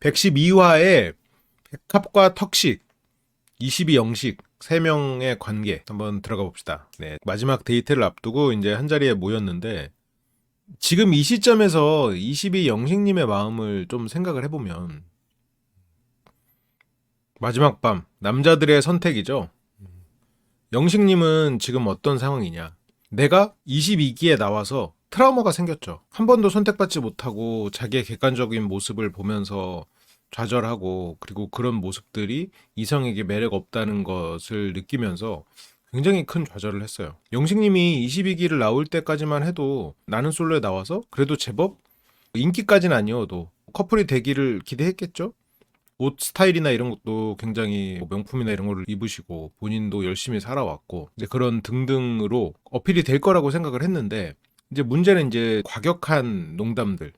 112화에 백합과 턱식, 22영식 3명의 관계 한번 들어가 봅시다. 네, 마지막 데이트를 앞두고 이제 한 자리에 모였는데 지금 이 시점에서 22영식님의 마음을 좀 생각을 해보면 마지막 밤 남자들의 선택이죠. 영식님은 지금 어떤 상황이냐? 내가 22기에 나와서 트라우마가 생겼죠. 한 번도 선택받지 못하고 자기의 객관적인 모습을 보면서 좌절하고 그리고 그런 모습들이 이성에게 매력 없다는 것을 느끼면서 굉장히 큰 좌절을 했어요. 영식님이 22기를 나올 때까지만 해도 나는 솔로에 나와서 그래도 제법 인기까지는 아니어도 커플이 되기를 기대했겠죠? 옷 스타일이나 이런 것도 굉장히 명품이나 이런 거를 입으시고 본인도 열심히 살아왔고 이제 그런 등등으로 어필이 될 거라고 생각을 했는데 이제 문제는 이제 과격한 농담들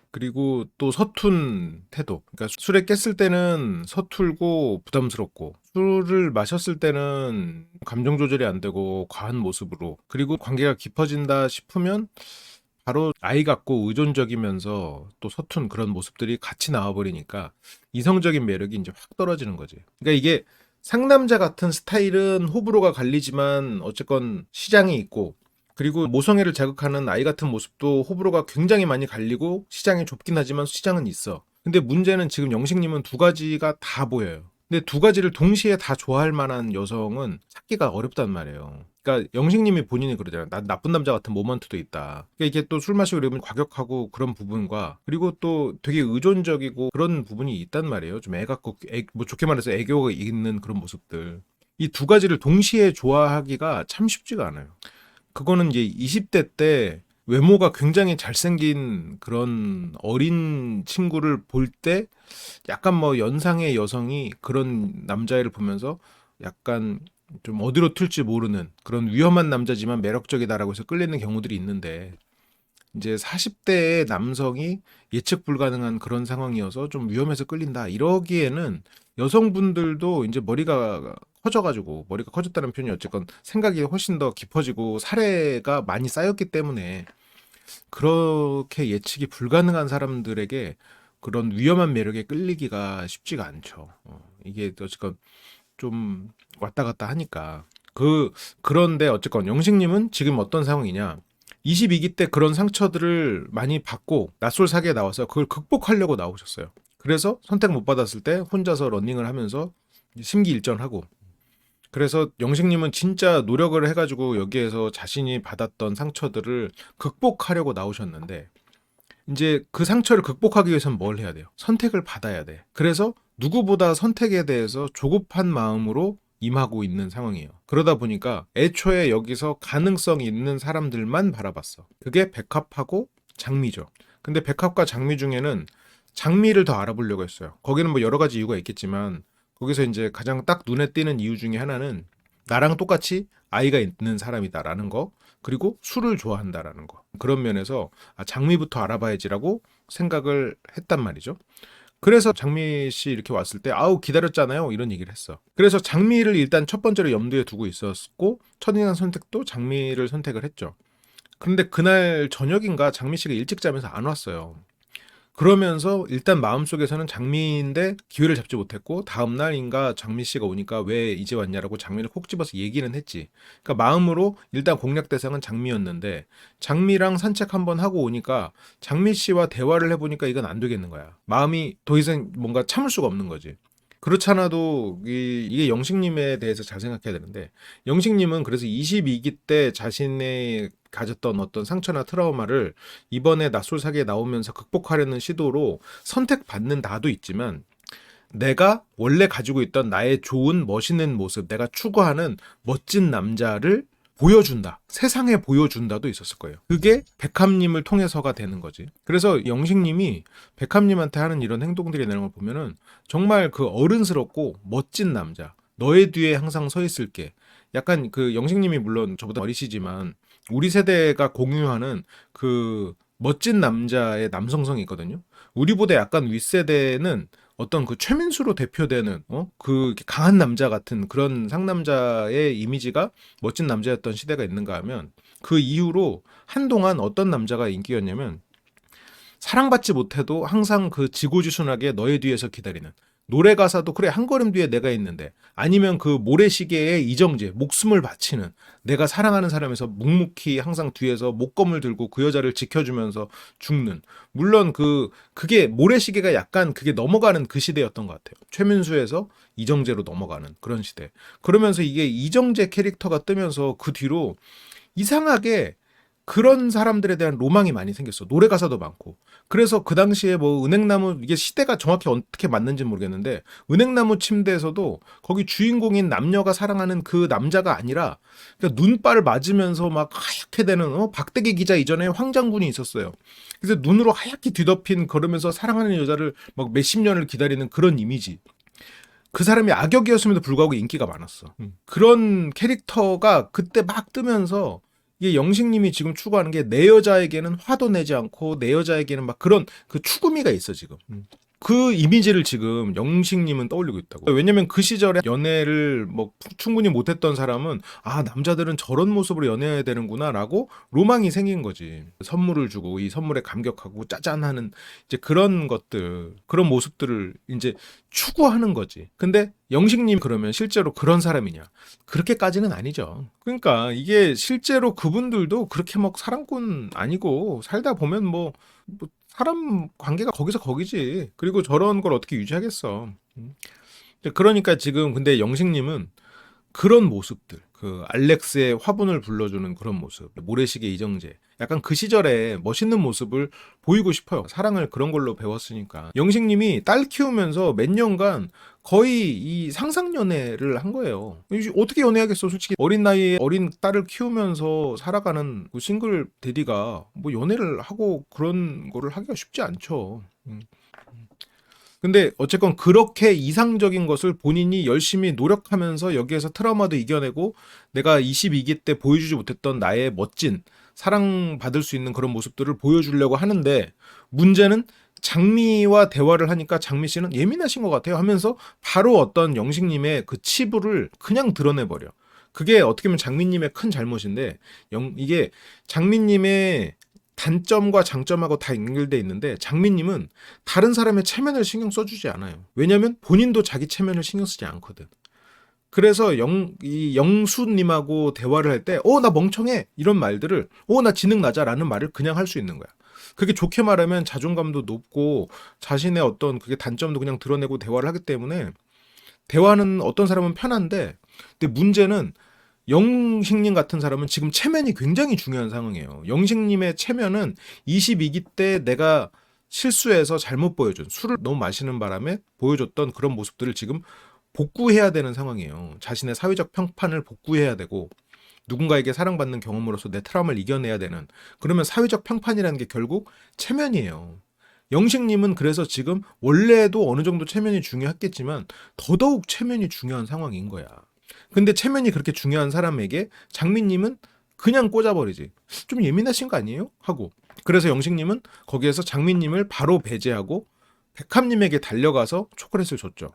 그리고 또 서툰 태도. 그러니까 술에 깼을 때는 서툴고 부담스럽고 술을 마셨을 때는 감정 조절이 안 되고 과한 모습으로 그리고 관계가 깊어진다 싶으면 바로 아이 같고 의존적이면서 또 서툰 그런 모습들이 같이 나와버리니까 이성적인 매력이 이제 확 떨어지는 거지. 그러니까 이게 상남자 같은 스타일은 호불호가 갈리지만 어쨌건 시장이 있고 그리고 모성애를 자극하는 아이 같은 모습도 호불호가 굉장히 많이 갈리고 시장이 좁긴 하지만 시장은 있어. 근데 문제는 지금 영식님은 두 가지가 다 보여요. 근데 두 가지를 동시에 다 좋아할 만한 여성은 찾기가 어렵단 말이에요. 그러니까 영식님이 본인이 그러잖아요. 난 나쁜 남자 같은 모먼트도 있다. 그러니까 이게 또 술 마시고 이러면 과격하고 그런 부분과 그리고 또 되게 의존적이고 그런 부분이 있단 말이에요. 좀 애 같고 뭐 좋게 말해서 애교가 있는 그런 모습들. 이 두 가지를 동시에 좋아하기가 참 쉽지가 않아요. 그거는 이제 20대 때 외모가 굉장히 잘생긴 그런 어린 친구를 볼 때 약간 뭐 연상의 여성이 그런 남자애를 보면서 약간 좀 어디로 튈지 모르는 그런 위험한 남자지만 매력적이다라고 해서 끌리는 경우들이 있는데 이제 40대의 남성이 예측 불가능한 그런 상황이어서 좀 위험해서 끌린다. 이러기에는 여성분들도 이제 머리가 커져가지고 머리가 커졌다는 표현이 어쨌건 생각이 훨씬 더 깊어지고 사례가 많이 쌓였기 때문에 그렇게 예측이 불가능한 사람들에게 그런 위험한 매력에 끌리기가 쉽지가 않죠. 이게 어쨌건 좀 왔다 갔다 하니까 그런데 어쨌건 영식님은 지금 어떤 상황이냐? 22기 때 그런 상처들을 많이 받고 낯설 사기에 나와서 그걸 극복하려고 나오셨어요. 그래서 선택 못 받았을 때 혼자서 러닝을 하면서 심기일전하고 그래서 영식님은 진짜 노력을 해가지고 여기에서 자신이 받았던 상처들을 극복하려고 나오셨는데 이제 그 상처를 극복하기 위해서는 뭘 해야 돼요? 선택을 받아야 돼. 그래서 누구보다 선택에 대해서 조급한 마음으로 임하고 있는 상황이에요. 그러다 보니까 애초에 여기서 가능성 있는 사람들만 바라봤어. 그게 백합하고 장미죠. 근데 백합과 장미 중에는 장미를 더 알아보려고 했어요. 거기는 뭐 여러 가지 이유가 있겠지만 거기서 이제 가장 딱 눈에 띄는 이유 중에 하나는 나랑 똑같이 아이가 있는 사람이다라는 거, 그리고 술을 좋아한다라는 거. 그런 면에서 장미부터 알아봐야지라고 생각을 했단 말이죠. 그래서 장미 씨 이렇게 왔을 때 아우 기다렸잖아요 이런 얘기를 했어. 그래서 장미를 일단 첫 번째로 염두에 두고 있었고 첫인상 선택도 장미를 선택을 했죠. 그런데 그날 저녁인가 장미 씨가 일찍 자면서 안 왔어요. 그러면서 일단 마음속에서는 장미인데 기회를 잡지 못했고 다음 날인가 장미 씨가 오니까 왜 이제 왔냐라고 장미를 콕 집어서 얘기는 했지. 그러니까 마음으로 일단 공략 대상은 장미였는데 장미랑 산책 한번 하고 오니까 장미 씨와 대화를 해보니까 이건 안 되겠는 거야. 마음이 더 이상 뭔가 참을 수가 없는 거지. 그렇잖아도 이게 영식님에 대해서 잘 생각해야 되는데 영식님은 그래서 22기 때 자신의 가졌던 어떤 상처나 트라우마를 이번에 낯설 사기에 나오면서 극복하려는 시도로 선택받는 나도 있지만 내가 원래 가지고 있던 나의 좋은 멋있는 모습, 내가 추구하는 멋진 남자를 보여준다. 세상에 보여준다도 있었을 거예요. 그게 백합님을 통해서가 되는 거지. 그래서 영식님이 백합님한테 하는 이런 행동들이 나는 걸 보면은 정말 그 어른스럽고 멋진 남자. 너의 뒤에 항상 서 있을게. 약간 그 영식님이 물론 저보다 어리시지만 우리 세대가 공유하는 그 멋진 남자의 남성성이 있거든요. 우리보다 약간 윗세대는 어떤 그 최민수로 대표되는 그 강한 남자 같은 그런 상남자의 이미지가 멋진 남자였던 시대가 있는가 하면 그 이후로 한동안 어떤 남자가 인기였냐면 사랑받지 못해도 항상 그 지고지순하게 너의 뒤에서 기다리는, 노래 가사도 그래 한 걸음 뒤에 내가 있는데, 아니면 그 모래시계의 이정재 목숨을 바치는, 내가 사랑하는 사람에서 묵묵히 항상 뒤에서 목검을 들고 그 여자를 지켜주면서 죽는. 물론 그게 모래시계가 약간 그게 넘어가는 그 시대였던 것 같아요. 최민수에서 이정재로 넘어가는 그런 시대. 그러면서 이게 이정재 캐릭터가 뜨면서 그 뒤로 이상하게 그런 사람들에 대한 로망이 많이 생겼어. 노래 가사도 많고. 그래서 그 당시에 뭐 은행나무, 이게 시대가 정확히 어떻게 맞는지 모르겠는데, 은행나무 침대에서도 거기 주인공인 남녀가 사랑하는 그 남자가 아니라, 그러니까 눈발을 맞으면서 막 하얗게 되는, 박대기 기자 이전에 황장군이 있었어요. 그래서 눈으로 하얗게 뒤덮인, 그러면서 사랑하는 여자를 막 몇십 년을 기다리는 그런 이미지. 그 사람이 악역이었음에도 불구하고 인기가 많았어. 그런 캐릭터가 그때 막 뜨면서, 이게 영식님이 지금 추구하는 게 내 여자에게는 화도 내지 않고 내 여자에게는 막 그런 그 추구미가 있어 지금. 그 이미지를 지금 영식님은 떠올리고 있다고. 왜냐면 그 시절에 연애를 뭐 충분히 못했던 사람은, 아, 남자들은 저런 모습으로 연애해야 되는구나라고 로망이 생긴 거지. 선물을 주고 이 선물에 감격하고 짜잔하는 이제 그런 것들, 그런 모습들을 이제 추구하는 거지. 근데 영식님 그러면 실제로 그런 사람이냐? 그렇게까지는 아니죠. 그러니까 이게 실제로 그분들도 그렇게 막 사랑꾼 아니고, 살다 보면 뭐 사람 관계가 거기서 거기지. 그리고 저런 걸 어떻게 유지하겠어. 그러니까 지금 근데 영식님은 그런 모습들, 그 알렉스의 화분을 불러주는 그런 모습, 모래시계 이정재, 약간 그 시절에 멋있는 모습을 보이고 싶어요. 사랑을 그런 걸로 배웠으니까. 영식님이 딸 키우면서 몇 년간 거의 이 상상 연애를 한 거예요. 어떻게 연애하겠어, 솔직히. 어린 나이에 어린 딸을 키우면서 살아가는 그 싱글 대디가 뭐 연애를 하고 그런 거를 하기가 쉽지 않죠. 근데 어쨌건 그렇게 이상적인 것을 본인이 열심히 노력하면서 여기에서 트라우마도 이겨내고, 내가 22기 때 보여주지 못했던 나의 멋진 사랑받을 수 있는 그런 모습들을 보여주려고 하는데, 문제는 장미와 대화를 하니까 장미 씨는 예민하신 것 같아요 하면서 바로 어떤 영식님의 그 치부를 그냥 드러내버려. 그게 어떻게 보면 장미님의 큰 잘못인데, 이게 장미님의 단점과 장점하고 다 연결돼 있는데, 장미님은 다른 사람의 체면을 신경 써주지 않아요. 왜냐면 본인도 자기 체면을 신경 쓰지 않거든. 그래서 이 영수님하고 대화를 할 때, 나 멍청해! 이런 말들을, 나 지능 낮아! 라는 말을 그냥 할 수 있는 거야. 그게 좋게 말하면 자존감도 높고, 자신의 어떤 그게 단점도 그냥 드러내고 대화를 하기 때문에, 대화는 어떤 사람은 편한데, 근데 문제는 영식님 같은 사람은 지금 체면이 굉장히 중요한 상황이에요. 영식님의 체면은 22기 때 내가 실수해서 잘못 보여준, 술을 너무 마시는 바람에 보여줬던 그런 모습들을 지금 복구해야 되는 상황이에요. 자신의 사회적 평판을 복구해야 되고, 누군가에게 사랑받는 경험으로서 내 트라우마를 이겨내야 되는, 그러면 사회적 평판이라는 게 결국 체면이에요. 영식님은 그래서 지금 원래도 어느 정도 체면이 중요했겠지만 더더욱 체면이 중요한 상황인 거야. 근데 체면이 그렇게 중요한 사람에게 장미님은 그냥 꽂아버리지. 좀 예민하신 거 아니에요? 하고. 그래서 영식님은 거기에서 장미님을 바로 배제하고 백합님에게 달려가서 초콜릿을 줬죠.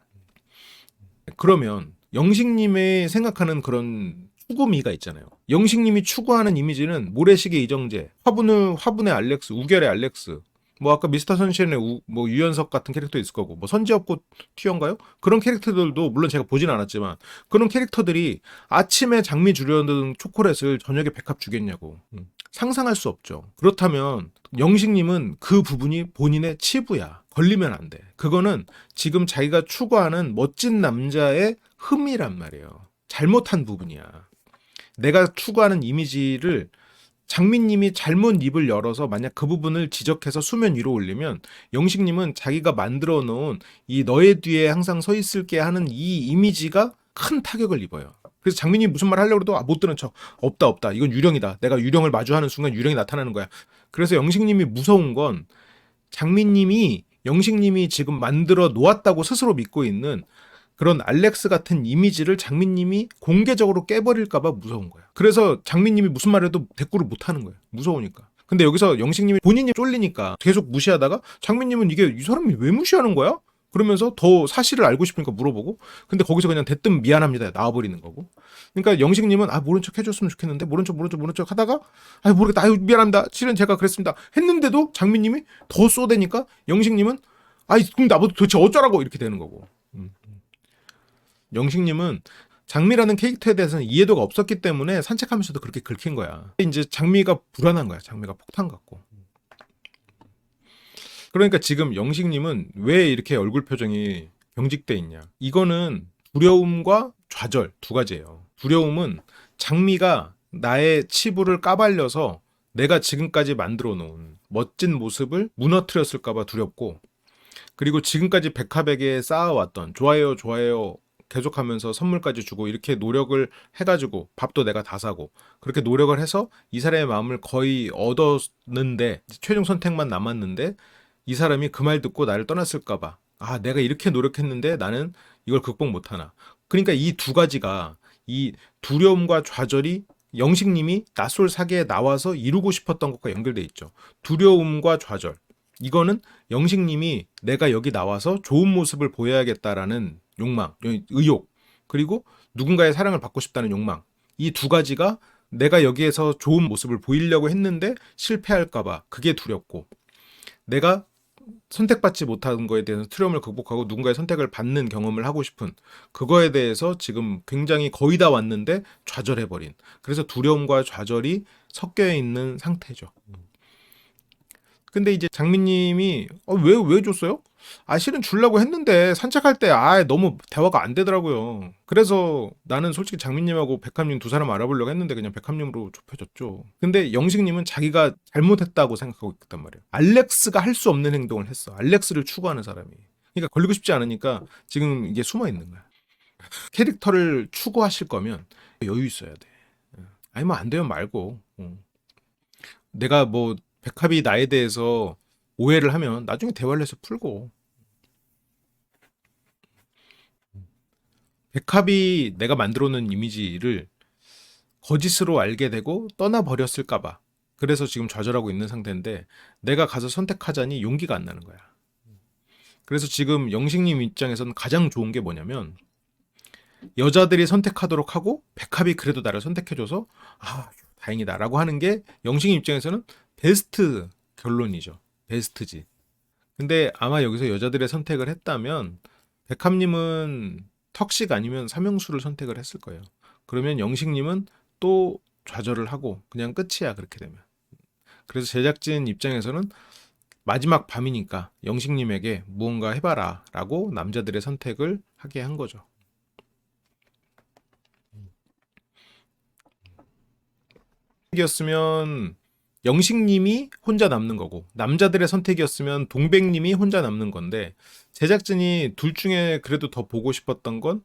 그러면 영식님의 생각하는 그런 추구미가 있잖아요. 영식님이 추구하는 이미지는 모래시계 이정재, 화분의 알렉스, 우결의 알렉스, 뭐 아까 미스터 선샤인의 뭐 유연석 같은 캐릭터 있을 거고, 뭐 선지엽꽃 튀어인가요? 그런 캐릭터들도 물론 제가 보진 않았지만, 그런 캐릭터들이 아침에 장미 주려는 초콜릿을 저녁에 백합 주겠냐고. 상상할 수 없죠. 그렇다면 영식님은 그 부분이 본인의 치부야. 걸리면 안 돼. 그거는 지금 자기가 추구하는 멋진 남자의 흠이란 말이에요. 잘못한 부분이야. 내가 추구하는 이미지를 장미님이 잘못 입을 열어서 만약 그 부분을 지적해서 수면 위로 올리면, 영식님은 자기가 만들어 놓은 이 너의 뒤에 항상 서 있을게 하는 이 이미지가 큰 타격을 입어요. 그래서 장미님이 무슨 말 하려고 해도 못 들은 척, 없다 이건 유령이다, 내가 유령을 마주하는 순간 유령이 나타나는 거야. 그래서 영식님이 무서운 건, 장미님이 영식님이 지금 만들어 놓았다고 스스로 믿고 있는 그런 알렉스 같은 이미지를 장미님이 공개적으로 깨버릴까봐 무서운 거야. 그래서 장미님이 무슨 말해도 대꾸를 못하는 거야. 무서우니까. 근데 여기서 영식님이 본인이 쫄리니까 계속 무시하다가, 장미님은 이게 이 사람이 왜 무시하는 거야? 그러면서 더 사실을 알고 싶으니까 물어보고, 근데 거기서 그냥 대뜸 미안합니다 나와버리는 거고. 그러니까 영식님은 모른 척 해줬으면 좋겠는데 모른 척 하다가 모르겠다, 미안합니다, 실은 제가 그랬습니다 했는데도 장미님이 더 쏘대니까 영식님은 그럼 나보고 도대체 어쩌라고 이렇게 되는 거고. 영식님은 장미라는 캐릭터에 대해서는 이해도가 없었기 때문에 산책하면서도 그렇게 긁힌 거야. 이제 장미가 불안한 거야. 장미가 폭탄 같고. 그러니까 지금 영식님은 왜 이렇게 얼굴 표정이 경직돼 있냐. 이거는 두려움과 좌절 두 가지예요. 두려움은 장미가 나의 치부를 까발려서 내가 지금까지 만들어 놓은 멋진 모습을 무너뜨렸을까봐 두렵고, 그리고 지금까지 백합에게 쌓아왔던 좋아요 좋아요 계속하면서 선물까지 주고 이렇게 노력을 해가지고 밥도 내가 다 사고 그렇게 노력을 해서 이 사람의 마음을 거의 얻었는데 최종 선택만 남았는데 이 사람이 그 말 듣고 나를 떠났을까봐 내가 이렇게 노력했는데 나는 이걸 극복 못하나. 그러니까 이 두 가지가, 이 두려움과 좌절이 영식님이 낯설 사계에 나와서 이루고 싶었던 것과 연결돼 있죠. 두려움과 좌절, 이거는 영식님이 내가 여기 나와서 좋은 모습을 보여야겠다라는 욕망, 의욕, 그리고 누군가의 사랑을 받고 싶다는 욕망, 이 두 가지가 내가 여기에서 좋은 모습을 보이려고 했는데 실패할까봐 그게 두렵고, 내가 선택받지 못한 거에 대해서 트라우마를 극복하고 누군가의 선택을 받는 경험을 하고 싶은 그거에 대해서 지금 굉장히 거의 다 왔는데 좌절해버린, 그래서 두려움과 좌절이 섞여 있는 상태죠. 근데 이제 장미님이 왜 줬어요? 실은 주려고 했는데 산책할 때 너무 대화가 안 되더라고요. 그래서 나는 솔직히 장미님하고 백합님 두 사람 알아보려고 했는데 그냥 백합님으로 좁혀졌죠. 근데 영식님은 자기가 잘못했다고 생각하고 있단 말이에요. 알렉스가 할 수 없는 행동을 했어. 알렉스를 추구하는 사람이. 그러니까 걸리고 싶지 않으니까 지금 이게 숨어 있는 거야. 캐릭터를 추구하실 거면 여유 있어야 돼. 뭐 안 되면 말고. 내가 뭐 백합이 나에 대해서 오해를 하면 나중에 대화를 해서 풀고, 백합이 내가 만들어 놓은 이미지를 거짓으로 알게 되고 떠나버렸을까봐 그래서 지금 좌절하고 있는 상태인데, 내가 가서 선택하자니 용기가 안 나는 거야. 그래서 지금 영식님 입장에서는 가장 좋은 게 뭐냐면, 여자들이 선택하도록 하고 백합이 그래도 나를 선택해줘서 다행이다 라고 하는 게 영식님 입장에서는 베스트 결론이죠. 베스트지. 근데 아마 여기서 여자들의 선택을 했다면 백합님은 턱식 아니면 삼형수를 선택을 했을 거예요. 그러면 영식님은 또 좌절을 하고 그냥 끝이야, 그렇게 되면. 그래서 제작진 입장에서는 마지막 밤이니까 영식님에게 무언가 해봐라 라고 남자들의 선택을 하게 한 거죠. 이었으면 영식님이 혼자 남는 거고, 남자들의 선택이었으면 동백님이 혼자 남는 건데, 제작진이 둘 중에 그래도 더 보고 싶었던 건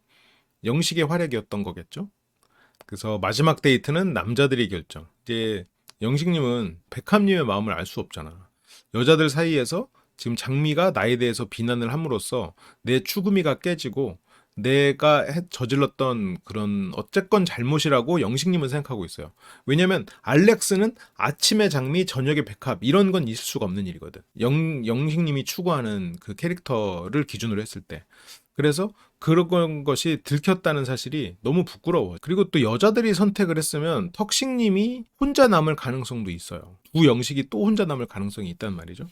영식의 활약이었던 거겠죠. 그래서 마지막 데이트는 남자들이 결정. 이제 영식님은 백합님의 마음을 알 수 없잖아. 여자들 사이에서 지금 장미가 나에 대해서 비난을 함으로써 내 추구미가 깨지고 내가 저질렀던 그런 어쨌건 잘못이라고 영식님은 생각하고 있어요. 왜냐면 알렉스는 아침에 장미 저녁에 백합 이런 건 있을 수가 없는 일이거든. 영식님이 추구하는 그 캐릭터를 기준으로 했을 때. 그래서 그런 것이 들켰다는 사실이 너무 부끄러워. 그리고 또 여자들이 선택을 했으면 턱식님이 혼자 남을 가능성도 있어요. 두 영식이 또 혼자 남을 가능성이 있단 말이죠.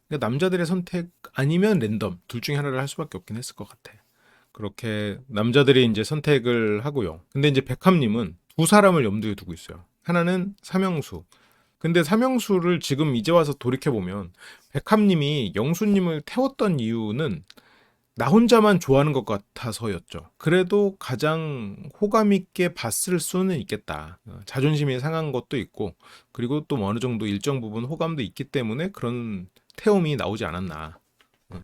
그러니까 남자들의 선택 아니면 랜덤 둘 중에 하나를 할 수밖에 없긴 했을 것 같아. 그렇게 남자들이 이제 선택을 하고요. 근데 이제 백합님은 두 사람을 염두에 두고 있어요. 하나는 삼형수. 근데 삼형수를 지금 이제 와서 돌이켜보면 백합님이 영수님을 태웠던 이유는 나 혼자만 좋아하는 것 같아서였죠. 그래도 가장 호감 있게 봤을 수는 있겠다. 자존심이 상한 것도 있고, 그리고 또 어느 정도 일정 부분 호감도 있기 때문에 그런 태움이 나오지 않았나.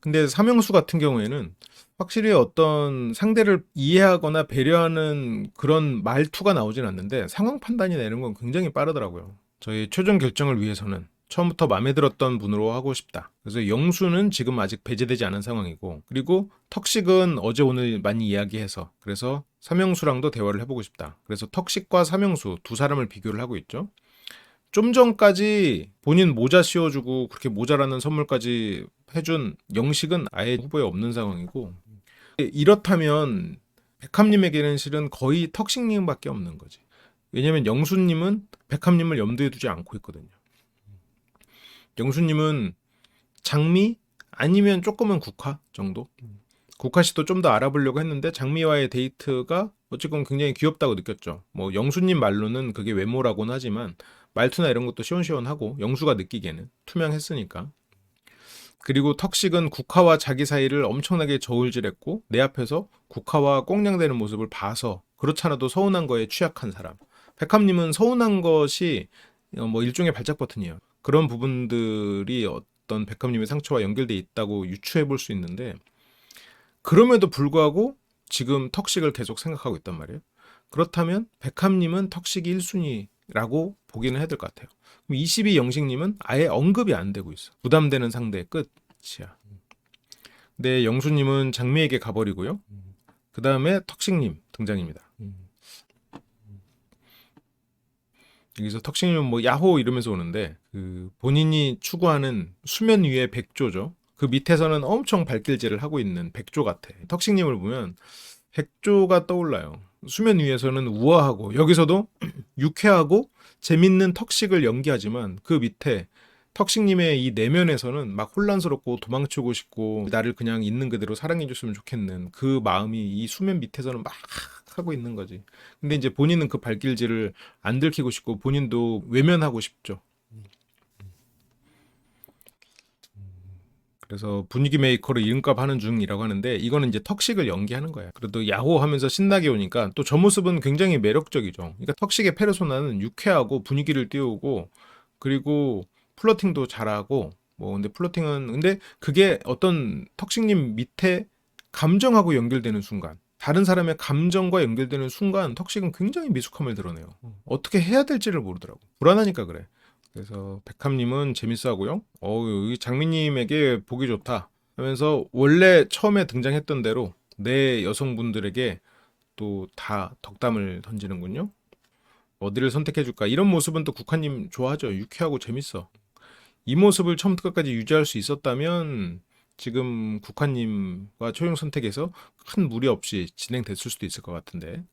근데 삼형수 같은 경우에는 확실히 어떤 상대를 이해하거나 배려하는 그런 말투가 나오진 않는데 상황 판단이 내는 건 굉장히 빠르더라고요. 저희 최종 결정을 위해서는 처음부터 마음에 들었던 분으로 하고 싶다. 그래서 영수는 지금 아직 배제되지 않은 상황이고, 그리고 턱식은 어제 오늘 많이 이야기해서 그래서 삼형수랑도 대화를 해보고 싶다. 그래서 턱식과 삼형수 두 사람을 비교를 하고 있죠. 좀 전까지 본인 모자 씌워주고 그렇게 모자라는 선물까지 해준 영식은 아예 후보에 없는 상황이고, 이렇다면 백합님에게는 실은 거의 턱식님밖에 없는 거지. 왜냐면 영수님은 백합님을 염두에 두지 않고 있거든요. 영수님은 장미 아니면 조금은 국화 정도? 국화 씨도 좀 더 알아보려고 했는데 장미와의 데이트가 어쨌건 굉장히 귀엽다고 느꼈죠. 뭐 영수님 말로는 그게 외모라고는 하지만 말투나 이런 것도 시원시원하고 영수가 느끼기에는 투명했으니까. 그리고 턱식은 국화와 자기 사이를 엄청나게 저울질했고 내 앞에서 국화와 꽁냥대는 모습을 봐서 그렇잖아도 서운한 거에 취약한 사람. 백합님은 서운한 것이 뭐 일종의 발작 버튼이에요. 그런 부분들이 어떤 백합님의 상처와 연결돼 있다고 유추해 볼 수 있는데, 그럼에도 불구하고 지금 턱식을 계속 생각하고 있단 말이에요. 그렇다면 백합님은 턱식이 1순위라고 보기는 해야 될 것 같아요. 그럼 22 영식님은 아예 언급이 안 되고 있어. 부담되는 상대의 끝이야. 근데 영수님은 장미에게 가버리고요. 그 다음에 턱식님 등장입니다. 여기서 턱식님은 뭐 야호 이러면서 오는데, 그 본인이 추구하는 수면 위의 백조죠. 그 밑에서는 엄청 발길질을 하고 있는 백조 같아. 턱식님을 보면 백조가 떠올라요. 수면 위에서는 우아하고 여기서도 유쾌하고 재밌는 턱식을 연기하지만 그 밑에 턱식님의 이 내면에서는 막 혼란스럽고 도망치고 싶고 나를 그냥 있는 그대로 사랑해줬으면 좋겠는 그 마음이 이 수면 밑에서는 막 하고 있는 거지. 근데 이제 본인은 그 발길질을 안 들키고 싶고 본인도 외면하고 싶죠. 그래서 분위기 메이커로 이름값 하는 중이라고 하는데, 이거는 이제 턱식을 연기하는 거야. 그래도 야호 하면서 신나게 오니까 또 저 모습은 굉장히 매력적이죠. 그러니까 턱식의 페르소나는 유쾌하고 분위기를 띄우고, 그리고 플러팅도 잘하고, 뭐 근데 플러팅은 근데 그게 어떤 턱식님 밑에 감정하고 연결되는 순간, 다른 사람의 감정과 연결되는 순간 턱식은 굉장히 미숙함을 드러내요. 어떻게 해야 될지를 모르더라고. 불안하니까 그래. 그래서 백합님은 재밌어하고요. 여기 장미님에게 보기 좋다 하면서 원래 처음에 등장했던 대로 내 여성분들에게 또 다 덕담을 던지는군요. 어디를 선택해줄까? 이런 모습은 또 국화님 좋아하죠. 유쾌하고 재밌어. 이 모습을 처음부터 끝까지 유지할 수 있었다면 지금 국화님과 초용 선택에서 큰 무리 없이 진행됐을 수도 있을 것 같은데.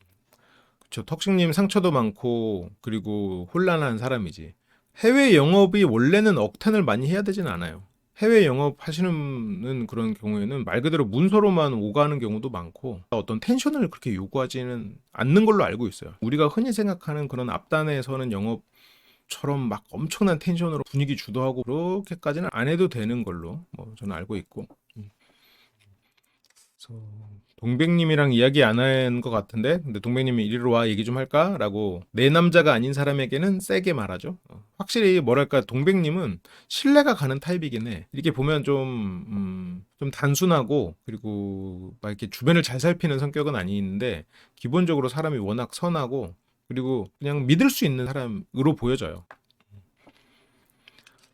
그쵸. 턱식님 상처도 많고 그리고 혼란한 사람이지. 해외 영업이 원래는 억텐을 많이 해야 되진 않아요. 해외 영업 하시는 그런 경우에는 말 그대로 문서로만 오가는 경우도 많고 어떤 텐션을 그렇게 요구하지는 않는 걸로 알고 있어요. 우리가 흔히 생각하는 그런 앞단에 서는 영업처럼 막 엄청난 텐션으로 분위기 주도하고 그렇게까지는 안 해도 되는 걸로 뭐 저는 알고 있고. 그래서 동백님이랑 이야기 안 한 것 같은데, 근데 동백님이 이리로 와 얘기 좀 할까라고 내 남자가 아닌 사람에게는 세게 말하죠. 확실히 뭐랄까 동백님은 신뢰가 가는 타입이긴 해. 이렇게 보면 좀 단순하고 그리고 막 이렇게 주변을 잘 살피는 성격은 아닌데 기본적으로 사람이 워낙 선하고 그리고 그냥 믿을 수 있는 사람으로 보여져요.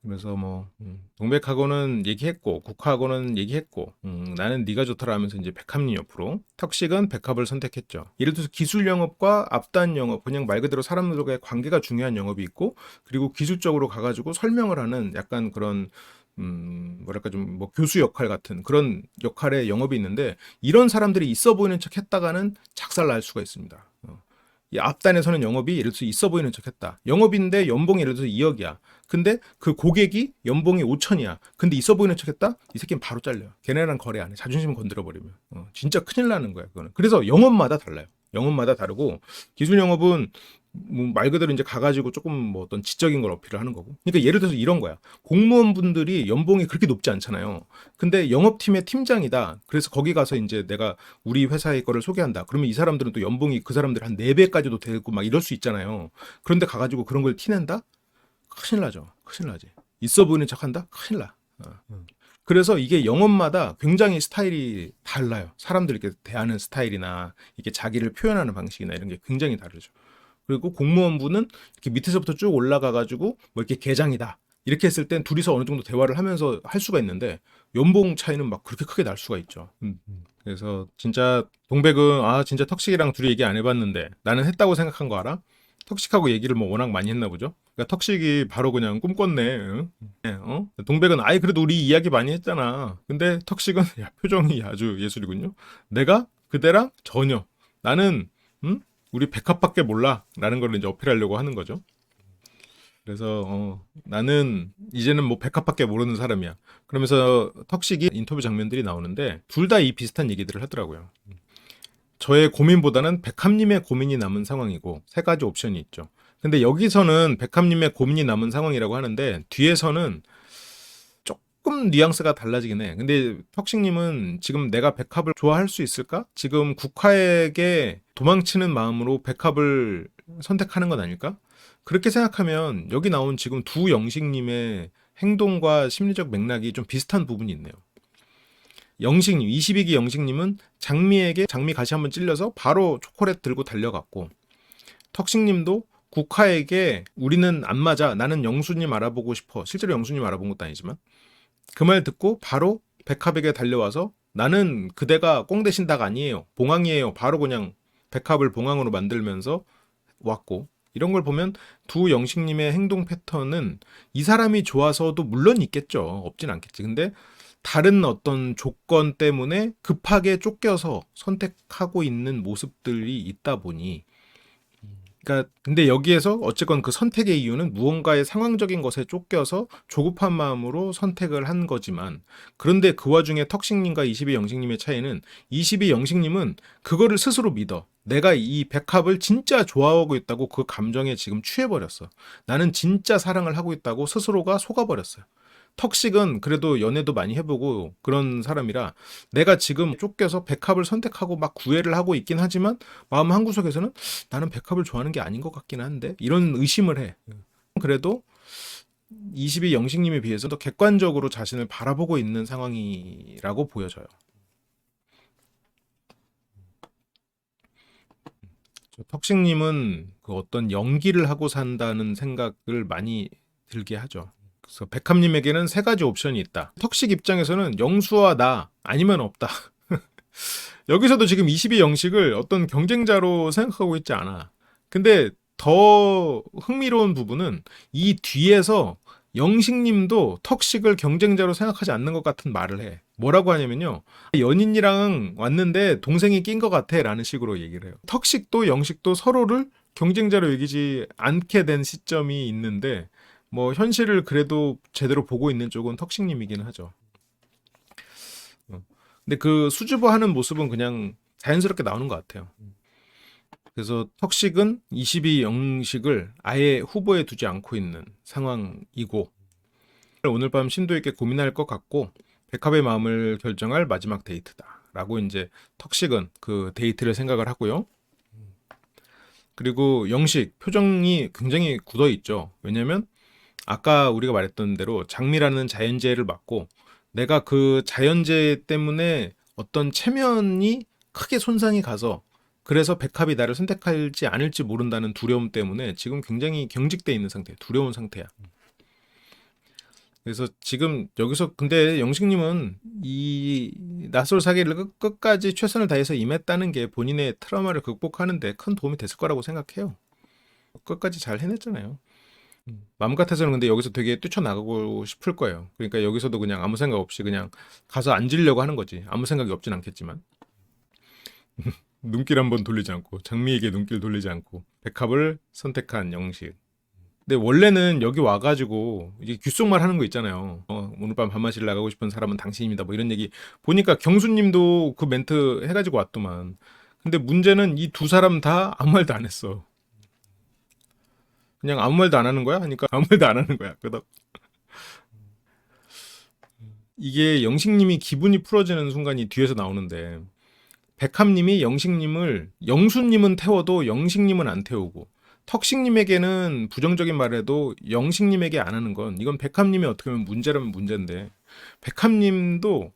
그래서 뭐 동백하고는 얘기했고 국화하고는 얘기했고 나는 네가 좋더라 하면서 이제 백합님 옆으로 턱식은 백합을 선택했죠. 예를 들어서 기술 영업과 앞단 영업, 그냥 말 그대로 사람들과의 관계가 중요한 영업이 있고, 그리고 기술적으로 가가지고 설명을 하는 약간 그런 뭐랄까 좀 뭐 교수 역할 같은 그런 역할의 영업이 있는데, 이런 사람들이 있어 보이는 척 했다가는 작살 날 수가 있습니다. 이 앞단에서는 영업이 예를 들어서 있어 보이는 척 했다. 영업인데 연봉이 예를 들어서 2억이야. 근데 그 고객이 연봉이 5천이야. 근데 있어 보이는 척 했다? 이 새끼는 바로 잘려요. 걔네랑 거래 안 해. 자존심 건드려 버리면. 진짜 큰일 나는 거야, 그거는. 그래서 영업마다 달라요. 영업마다 다르고, 기술 영업은 뭐말 그대로 이제 가가지고 조금 뭐 어떤 지적인 걸 어필을 하는 거고. 그러니까 예를 들어서 이런 거야. 공무원분들이 연봉이 그렇게 높지 않잖아요. 근데 영업팀의 팀장이다. 그래서 거기 가서 이제 내가 우리 회사의 거를 소개한다. 그러면 이 사람들은 또 연봉이 그 사람들 한 4배까지도 되고 막 이럴 수 있잖아요. 그런데 가가지고 그런 걸 티낸다? 큰일 나죠. 큰일 나지. 있어 보이는 척 한다? 큰일 나. 그래서 이게 영업마다 굉장히 스타일이 달라요. 사람들 이렇게 대하는 스타일이나 이게 자기를 표현하는 방식이나 이런 게 굉장히 다르죠. 그리고 공무원분은 이렇게 밑에서부터 쭉 올라가가지고 뭐 이렇게 계장이다. 이렇게 했을 땐 둘이서 어느 정도 대화를 하면서 할 수가 있는데 연봉 차이는 막 그렇게 크게 날 수가 있죠. 그래서 진짜 동백은 진짜 턱식이랑 둘이 얘기 안 해봤는데 나는 했다고 생각한 거 알아? 턱식하고 얘기를 뭐 워낙 많이 했나 보죠. 그러니까 턱식이 바로 그냥 꿈꿨네. 응? 네, 동백은 아예 그래도 우리 이야기 많이 했잖아. 근데 턱식은 야, 표정이 아주 예술이군요. 내가 그대랑 전혀 나는 우리 백합밖에 몰라 라는 걸 이제 어필하려고 하는 거죠. 그래서 나는 이제는 뭐 백합밖에 모르는 사람이야. 그러면서 턱식이 인터뷰 장면들이 나오는데 둘 다 이 비슷한 얘기들을 하더라고요. 저의 고민보다는 백합님의 고민이 남은 상황이고 세 가지 옵션이 있죠. 근데 여기서는 백합님의 고민이 남은 상황이라고 하는데 뒤에서는 조금 뉘앙스가 달라지긴 해. 근데 턱식님은 지금 내가 백합을 좋아할 수 있을까? 지금 국화에게 도망치는 마음으로 백합을 선택하는 건 아닐까? 그렇게 생각하면 여기 나온 지금 두 영식님의 행동과 심리적 맥락이 좀 비슷한 부분이 있네요. 영식님, 22기 영식님은 장미에게 장미 가시 한번 찔려서 바로 초콜릿 들고 달려갔고 턱식님도 국화에게 우리는 안 맞아. 나는 영수님 알아보고 싶어. 실제로 영수님 알아본 것도 아니지만 그 말 듣고 바로 백합에게 달려와서 나는 그대가 꽁 대신 닭 아니에요. 봉황이에요. 바로 그냥 백합을 봉황으로 만들면서 왔고 이런 걸 보면 두 영식님의 행동 패턴은 이 사람이 좋아서도 물론 있겠죠. 없진 않겠지. 근데 다른 어떤 조건 때문에 급하게 쫓겨서 선택하고 있는 모습들이 있다 보니 그러니까 근데 여기에서 어쨌건 그 선택의 이유는 무언가의 상황적인 것에 쫓겨서 조급한 마음으로 선택을 한 거지만 그런데 그 와중에 턱식님과 22 영식님의 차이는 22 영식님은 그거를 스스로 믿어. 내가 이 백합을 진짜 좋아하고 있다고 그 감정에 지금 취해버렸어. 나는 진짜 사랑을 하고 있다고 스스로가 속아버렸어요. 턱식은 그래도 연애도 많이 해보고 그런 사람이라 내가 지금 쫓겨서 백합을 선택하고 막 구애를 하고 있긴 하지만 마음 한구석에서는 나는 백합을 좋아하는 게 아닌 것 같긴 한데 이런 의심을 해. 그래도 22 영식님에 비해서 더 객관적으로 자신을 바라보고 있는 상황이라고 보여져요. 턱식님은 그 어떤 연기를 하고 산다는 생각을 많이 들게 하죠. 그래서 백합님에게는 세 가지 옵션이 있다. 턱식 입장에서는 영수와 나 아니면 없다. 여기서도 지금 22 영식을 어떤 경쟁자로 생각하고 있지 않아. 근데 더 흥미로운 부분은 이 뒤에서 영식님도 턱식을 경쟁자로 생각하지 않는 것 같은 말을 해. 뭐라고 하냐면요. 연인이랑 왔는데 동생이 낀 것 같아 라는 식으로 얘기를 해요. 턱식도 영식도 서로를 경쟁자로 여기지 않게 된 시점이 있는데 뭐 현실을 그래도 제대로 보고 있는 쪽은 턱식님이긴 하죠. 근데 그 수줍어하는 모습은 그냥 자연스럽게 나오는 것 같아요. 그래서 턱식은 22 영식을 아예 후보에 두지 않고 있는 상황이고 오늘 밤 심도 있게 고민할 것 같고 백합의 마음을 결정할 마지막 데이트다 라고 이제 턱식은 그 데이트를 생각을 하고요. 그리고 영식 표정이 굉장히 굳어 있죠. 왜냐면 아까 우리가 말했던 대로 장미라는 자연재해를 맞고 내가 그 자연재해 때문에 어떤 체면이 크게 손상이 가서 그래서 백합이 나를 선택할지 않을지 모른다는 두려움 때문에 지금 굉장히 경직돼 있는 상태, 두려운 상태야. 그래서 지금 여기서 근데 영식님은 이 낯설 사기를 끝까지 최선을 다해서 임했다는 게 본인의 트라우마를 극복하는데 큰 도움이 됐을 거라고 생각해요. 끝까지 잘 해냈잖아요. 마음 같아서는 근데 여기서 되게 뛰쳐나가고 싶을 거예요. 그러니까 여기서도 그냥 아무 생각 없이 그냥 가서 앉으려고 하는 거지. 아무 생각이 없진 않겠지만. 눈길 한번 돌리지 않고 장미에게 눈길 돌리지 않고 백합을 선택한 영식. 근데 원래는 여기 와가지고 이제 귓속말 하는 거 있잖아요. 오늘 밤 밤마실 나가고 싶은 사람은 당신입니다. 뭐 이런 얘기 보니까 경수님도 그 멘트 해가지고 왔더만. 근데 문제는 이 두 사람 다 아무 말도 안 했어. 그냥 아무 말도 안 하는 거야? 하니까 아무 말도 안 하는 거야. 그러다 이게 영식님이 기분이 풀어지는 순간이 뒤에서 나오는데 백합님이 영식님을 영수님은 태워도 영식님은 안 태우고 턱식님에게는 부정적인 말해도 영식님에게 안 하는 건 이건 백합님이 어떻게 보면 문제라면 문제인데 백합님도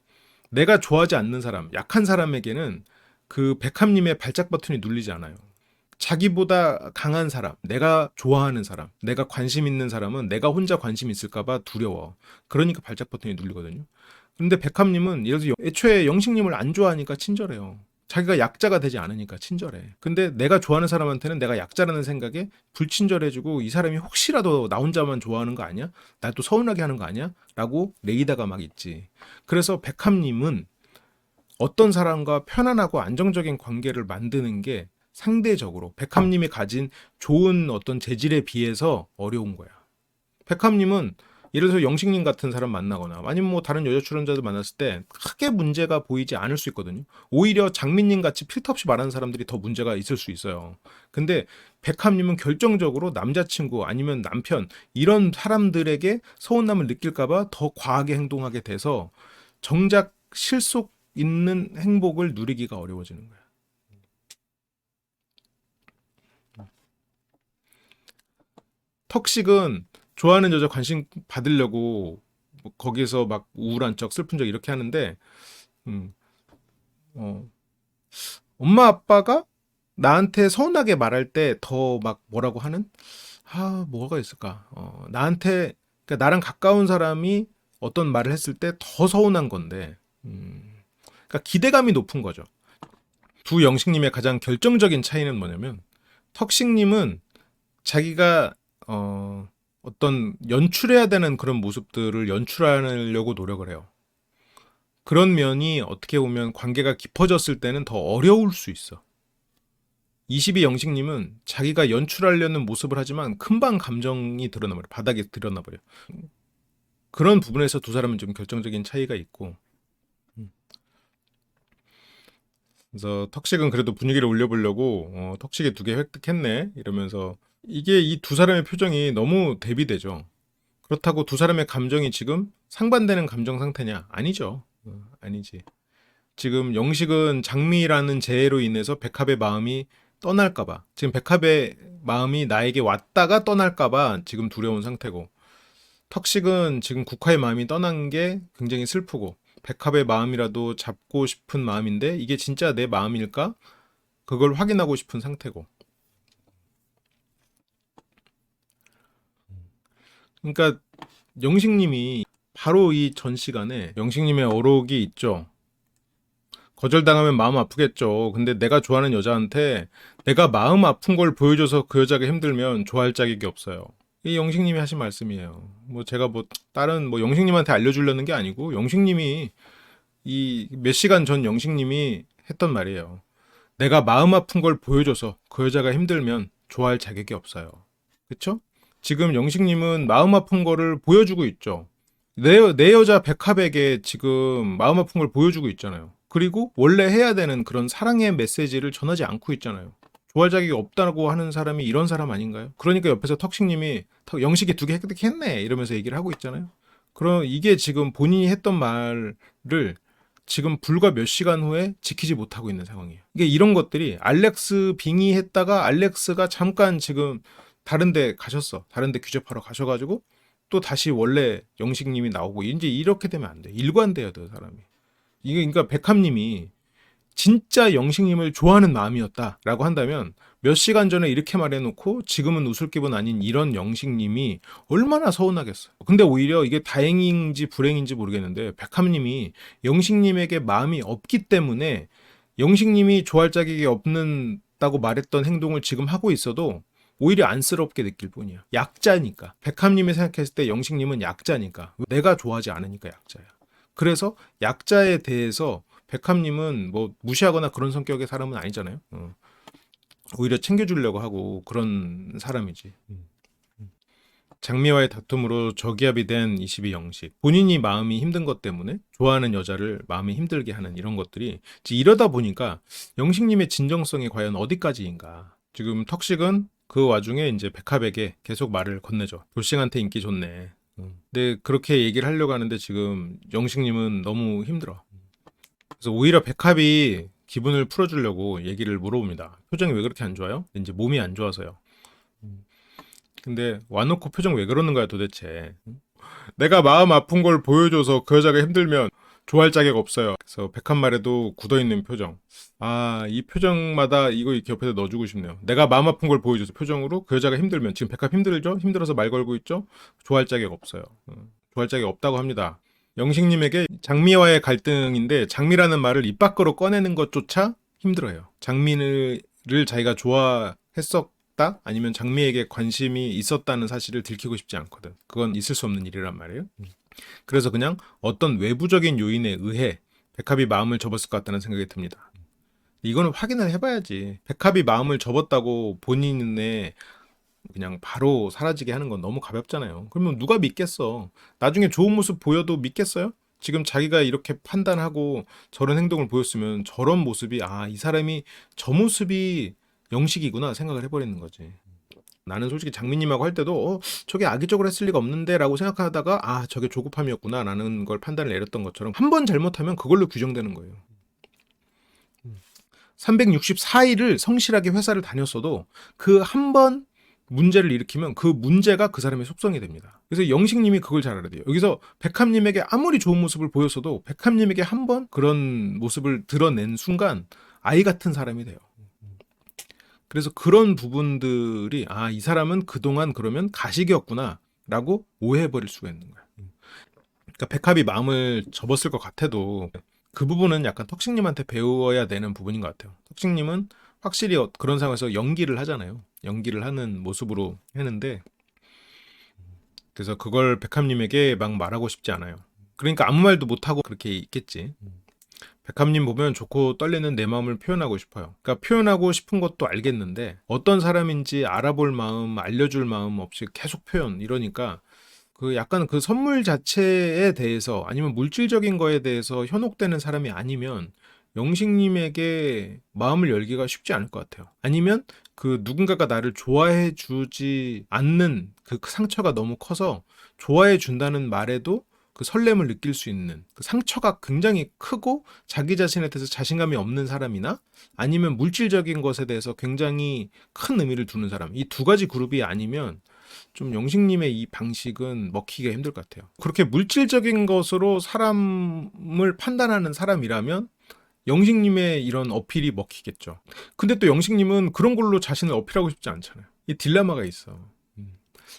내가 좋아하지 않는 사람, 약한 사람에게는 그 백합님의 발작 버튼이 눌리지 않아요. 자기보다 강한 사람, 내가 좋아하는 사람, 내가 관심 있는 사람은 내가 혼자 관심 있을까봐 두려워. 그러니까 발작 버튼이 눌리거든요. 근데 백합님은 예를 들어 애초에 영식님을 안 좋아하니까 친절해요. 자기가 약자가 되지 않으니까 친절해. 근데 내가 좋아하는 사람한테는 내가 약자라는 생각에 불친절해지고 이 사람이 혹시라도 나 혼자만 좋아하는 거 아니야? 날 또 서운하게 하는 거 아니야? 라고 레이다가 막 있지. 그래서 백합님은 어떤 사람과 편안하고 안정적인 관계를 만드는 게 상대적으로 백합님이 가진 좋은 어떤 재질에 비해서 어려운 거야. 백합님은 예를 들어서 영식님 같은 사람 만나거나 아니면 뭐 다른 여자 출연자들 만났을 때 크게 문제가 보이지 않을 수 있거든요. 오히려 장민님 같이 필터 없이 말하는 사람들이 더 문제가 있을 수 있어요. 근데 백합님은 결정적으로 남자친구 아니면 남편 이런 사람들에게 서운함을 느낄까봐 더 과하게 행동하게 돼서 정작 실속 있는 행복을 누리기가 어려워지는 거야. 턱식은 좋아하는 여자 관심 받으려고 뭐 거기서 막 우울한 척, 슬픈 척 이렇게 하는데, 음, 어, 엄마 아빠가 나한테 서운하게 말할 때 더 막 뭐라고 하는? 뭐가 있을까? 나한테, 그러니까 나랑 가까운 사람이 어떤 말을 했을 때 더 서운한 건데, 그러니까 기대감이 높은 거죠. 두 영식님의 가장 결정적인 차이는 뭐냐면, 턱식님은 자기가 어떤 연출해야 되는 그런 모습들을 연출하려고 노력을 해요. 그런 면이 어떻게 보면 관계가 깊어졌을 때는 더 어려울 수 있어. 22 영식님은 자기가 연출하려는 모습을 하지만 금방 감정이 드러나버려. 바닥에 드러나버려. 그런 부분에서 두 사람은 좀 결정적인 차이가 있고. 그래서 턱식은 그래도 분위기를 올려보려고 턱식이 2개 획득했네 이러면서 이게 이 두 사람의 표정이 너무 대비되죠. 그렇다고 두 사람의 감정이 지금 상반되는 감정 상태냐? 아니죠. 아니지. 지금 영식은 장미라는 재해로 인해서 백합의 마음이 떠날까봐, 지금 백합의 마음이 나에게 왔다가 떠날까봐 지금 두려운 상태고, 턱식은 지금 국화의 마음이 떠난 게 굉장히 슬프고, 백합의 마음이라도 잡고 싶은 마음인데 이게 진짜 내 마음일까? 그걸 확인하고 싶은 상태고. 그러니까 영식님이 바로 이 전 시간에 영식님의 어록이 있죠. 거절당하면 마음 아프겠죠. 근데 내가 좋아하는 여자한테 내가 마음 아픈 걸 보여줘서 그 여자가 힘들면 좋아할 자격이 없어요. 이 영식님이 하신 말씀이에요. 뭐 제가 뭐 다른 뭐 영식님한테 알려주려는 게 아니고 영식님이 이 몇 시간 전 영식님이 했던 말이에요. 내가 마음 아픈 걸 보여줘서 그 여자가 힘들면 좋아할 자격이 없어요. 그쵸? 지금 영식님은 마음 아픈 거를 보여주고 있죠. 내 여자 백합에게 지금 마음 아픈 걸 보여주고 있잖아요. 그리고 원래 해야 되는 그런 사랑의 메시지를 전하지 않고 있잖아요. 좋아할 자격이 없다고 하는 사람이 이런 사람 아닌가요? 그러니까 옆에서 턱식님이 영식이 2개 획득했네 이러면서 얘기를 하고 있잖아요. 그럼 이게 지금 본인이 했던 말을 지금 불과 몇 시간 후에 지키지 못하고 있는 상황이에요. 이게 이런 것들이 알렉스 빙의 했다가 알렉스가 잠깐 지금 다른데 가셨어. 다른데 규접하러 가셔가지고 또 다시 원래 영식님이 나오고 이제 이렇게 되면 안 돼. 일관돼야 돼 사람이. 이게 그러니까 백합님이 진짜 영식님을 좋아하는 마음이었다라고 한다면 몇 시간 전에 이렇게 말해놓고 지금은 웃을 기분 아닌 이런 영식님이 얼마나 서운하겠어요. 근데 오히려 이게 다행인지 불행인지 모르겠는데 백합님이 영식님에게 마음이 없기 때문에 영식님이 좋아할 자격이 없는다고 말했던 행동을 지금 하고 있어도 오히려 안쓰럽게 느낄 뿐이야. 약자니까. 백합님이 생각했을 때 영식님은 약자니까. 내가 좋아하지 않으니까 약자야. 그래서 약자에 대해서 백합님은 뭐 무시하거나 그런 성격의 사람은 아니잖아요. 오히려 챙겨주려고 하고 그런 사람이지. 장미와의 다툼으로 저기압이 된 22 영식. 본인이 마음이 힘든 것 때문에 좋아하는 여자를 마음이 힘들게 하는 이런 것들이 이러다 보니까 영식님의 진정성이 과연 어디까지인가. 지금 턱식은 그 와중에 이제 백합에게 계속 말을 건네죠. 돌싱한테 인기 좋네. 근데 그렇게 얘기를 하려고 하는데 지금 영식님은 너무 힘들어. 그래서 오히려 백합이 기분을 풀어주려고 얘기를 물어봅니다. 표정이 왜 그렇게 안 좋아요? 이제 몸이 안 좋아서요. 근데 와놓고 표정 왜 그러는 거야 도대체. 내가 마음 아픈 걸 보여줘서 그 여자가 힘들면 좋아할 자격 없어요. 그래서 백합 말에도 굳어있는 표정. 이 표정마다 이거 이렇게 옆에다 넣어주고 싶네요. 내가 마음 아픈 걸 보여줘서 표정으로 그 여자가 힘들면 지금 백합 힘들죠? 힘들어서 말 걸고 있죠? 좋아할 자격 없어요. 좋아할 자격 없다고 합니다. 영식님에게 장미와의 갈등인데 장미라는 말을 입 밖으로 꺼내는 것조차 힘들어요. 장미를 자기가 좋아했었다? 아니면 장미에게 관심이 있었다는 사실을 들키고 싶지 않거든. 그건 있을 수 없는 일이란 말이에요. 그래서 그냥 어떤 외부적인 요인에 의해 백합이 마음을 접었을 것 같다는 생각이 듭니다. 이거는 확인을 해봐야지. 백합이 마음을 접었다고 본인의 그냥 바로 사라지게 하는 건 너무 가볍잖아요. 그러면 누가 믿겠어? 나중에 좋은 모습 보여도 믿겠어요? 지금 자기가 이렇게 판단하고 저런 행동을 보였으면 저런 모습이 이 사람이 저 모습이 영식이구나 생각을 해버리는 거지. 나는 솔직히 장미님하고 할 때도 저게 악의적으로 했을 리가 없는데 라고 생각하다가 저게 조급함이었구나 라는 걸 판단을 내렸던 것처럼 한 번 잘못하면 그걸로 규정되는 거예요. 364일을 성실하게 회사를 다녔어도 그 한 번 문제를 일으키면 그 문제가 그 사람의 속성이 됩니다. 그래서 영식님이 그걸 잘 알아야 돼요. 여기서 백합님에게 아무리 좋은 모습을 보였어도 백합님에게 한 번 그런 모습을 드러낸 순간 아이 같은 사람이 돼요. 그래서 그런 부분들이 이 사람은 그동안 그러면 가식이었구나 라고 오해해버릴 수가 있는 거야. 그러니까 백합이 마음을 접었을 것 같아도 그 부분은 약간 턱식님한테 배워야 되는 부분인 것 같아요. 턱식님은 확실히 그런 상황에서 연기를 하잖아요. 연기를 하는 모습으로 했는데 그래서 그걸 백합님에게 막 말하고 싶지 않아요. 그러니까 아무 말도 못하고 그렇게 있겠지. 백합님 보면 좋고 떨리는 내 마음을 표현하고 싶어요. 그러니까 표현하고 싶은 것도 알겠는데 어떤 사람인지 알아볼 마음, 알려줄 마음 없이 계속 표현 이러니까 그 약간 그 선물 자체에 대해서 아니면 물질적인 거에 대해서 현혹되는 사람이 아니면 영식님에게 마음을 열기가 쉽지 않을 것 같아요. 아니면 그 누군가가 나를 좋아해 주지 않는 그 상처가 너무 커서 좋아해 준다는 말에도 그 설렘을 느낄 수 있는 그 상처가 굉장히 크고 자기 자신에 대해서 자신감이 없는 사람이나 아니면 물질적인 것에 대해서 굉장히 큰 의미를 두는 사람 이 두 가지 그룹이 아니면 좀 영식님의 이 방식은 먹히기가 힘들 것 같아요. 그렇게 물질적인 것으로 사람을 판단하는 사람이라면 영식님의 이런 어필이 먹히겠죠. 근데 또 영식님은 그런 걸로 자신을 어필하고 싶지 않잖아요. 이 딜레마가 있어.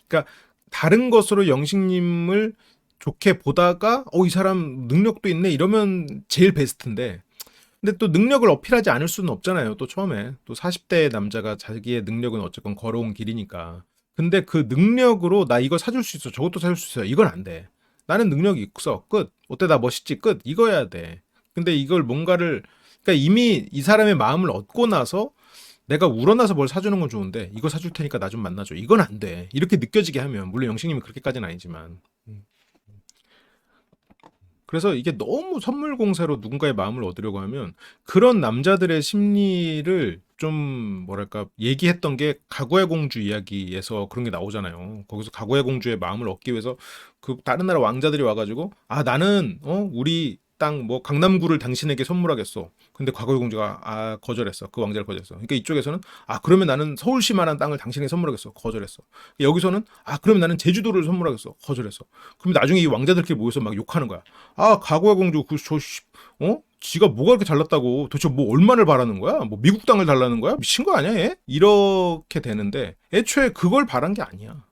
그러니까 다른 것으로 영식님을 좋게 보다가 이 사람 능력도 있네 이러면 제일 베스트인데 근데 또 능력을 어필하지 않을 수는 없잖아요. 또 처음에 또 40대 남자가 자기의 능력은 어쨌건 걸어온 길이니까 근데 그 능력으로 나 이거 사줄 수 있어 저것도 사줄 수 있어 이건 안 돼. 나는 능력이 있어 끝. 어때 나 멋있지 끝. 이거야 돼. 근데 이걸 뭔가를 그러니까 이미 이 사람의 마음을 얻고 나서 내가 우러나서 뭘 사주는 건 좋은데 이거 사줄 테니까 나 좀 만나줘 이건 안 돼. 이렇게 느껴지게 하면 물론 영식님이 그렇게까지는 아니지만 그래서 이게 너무 선물 공세로 누군가의 마음을 얻으려고 하면 그런 남자들의 심리를 좀 뭐랄까 얘기했던 게 과거의 공주 이야기에서 그런 게 나오잖아요. 거기서 과거의 공주의 마음을 얻기 위해서 그 다른 나라 왕자들이 와가지고 나는 우리 땅 뭐 강남구를 당신에게 선물하겠어. 근데 과거의 공주가 거절했어. 그 왕자를 거절했어. 그러니까 이쪽에서는 그러면 나는 서울시만한 땅을 당신에게 선물하겠어. 거절했어. 여기서는 그러면 나는 제주도를 선물하겠어. 거절했어. 그럼 나중에 이 왕자들끼리 모여서 막 욕하는 거야. 과거의 공주 지가 뭐가 그렇게 잘났다고 도대체 뭐 얼마를 바라는 거야? 뭐 미국 땅을 달라는 거야? 미친 거 아니야 얘? 이렇게 되는데 애초에 그걸 바란 게 아니야.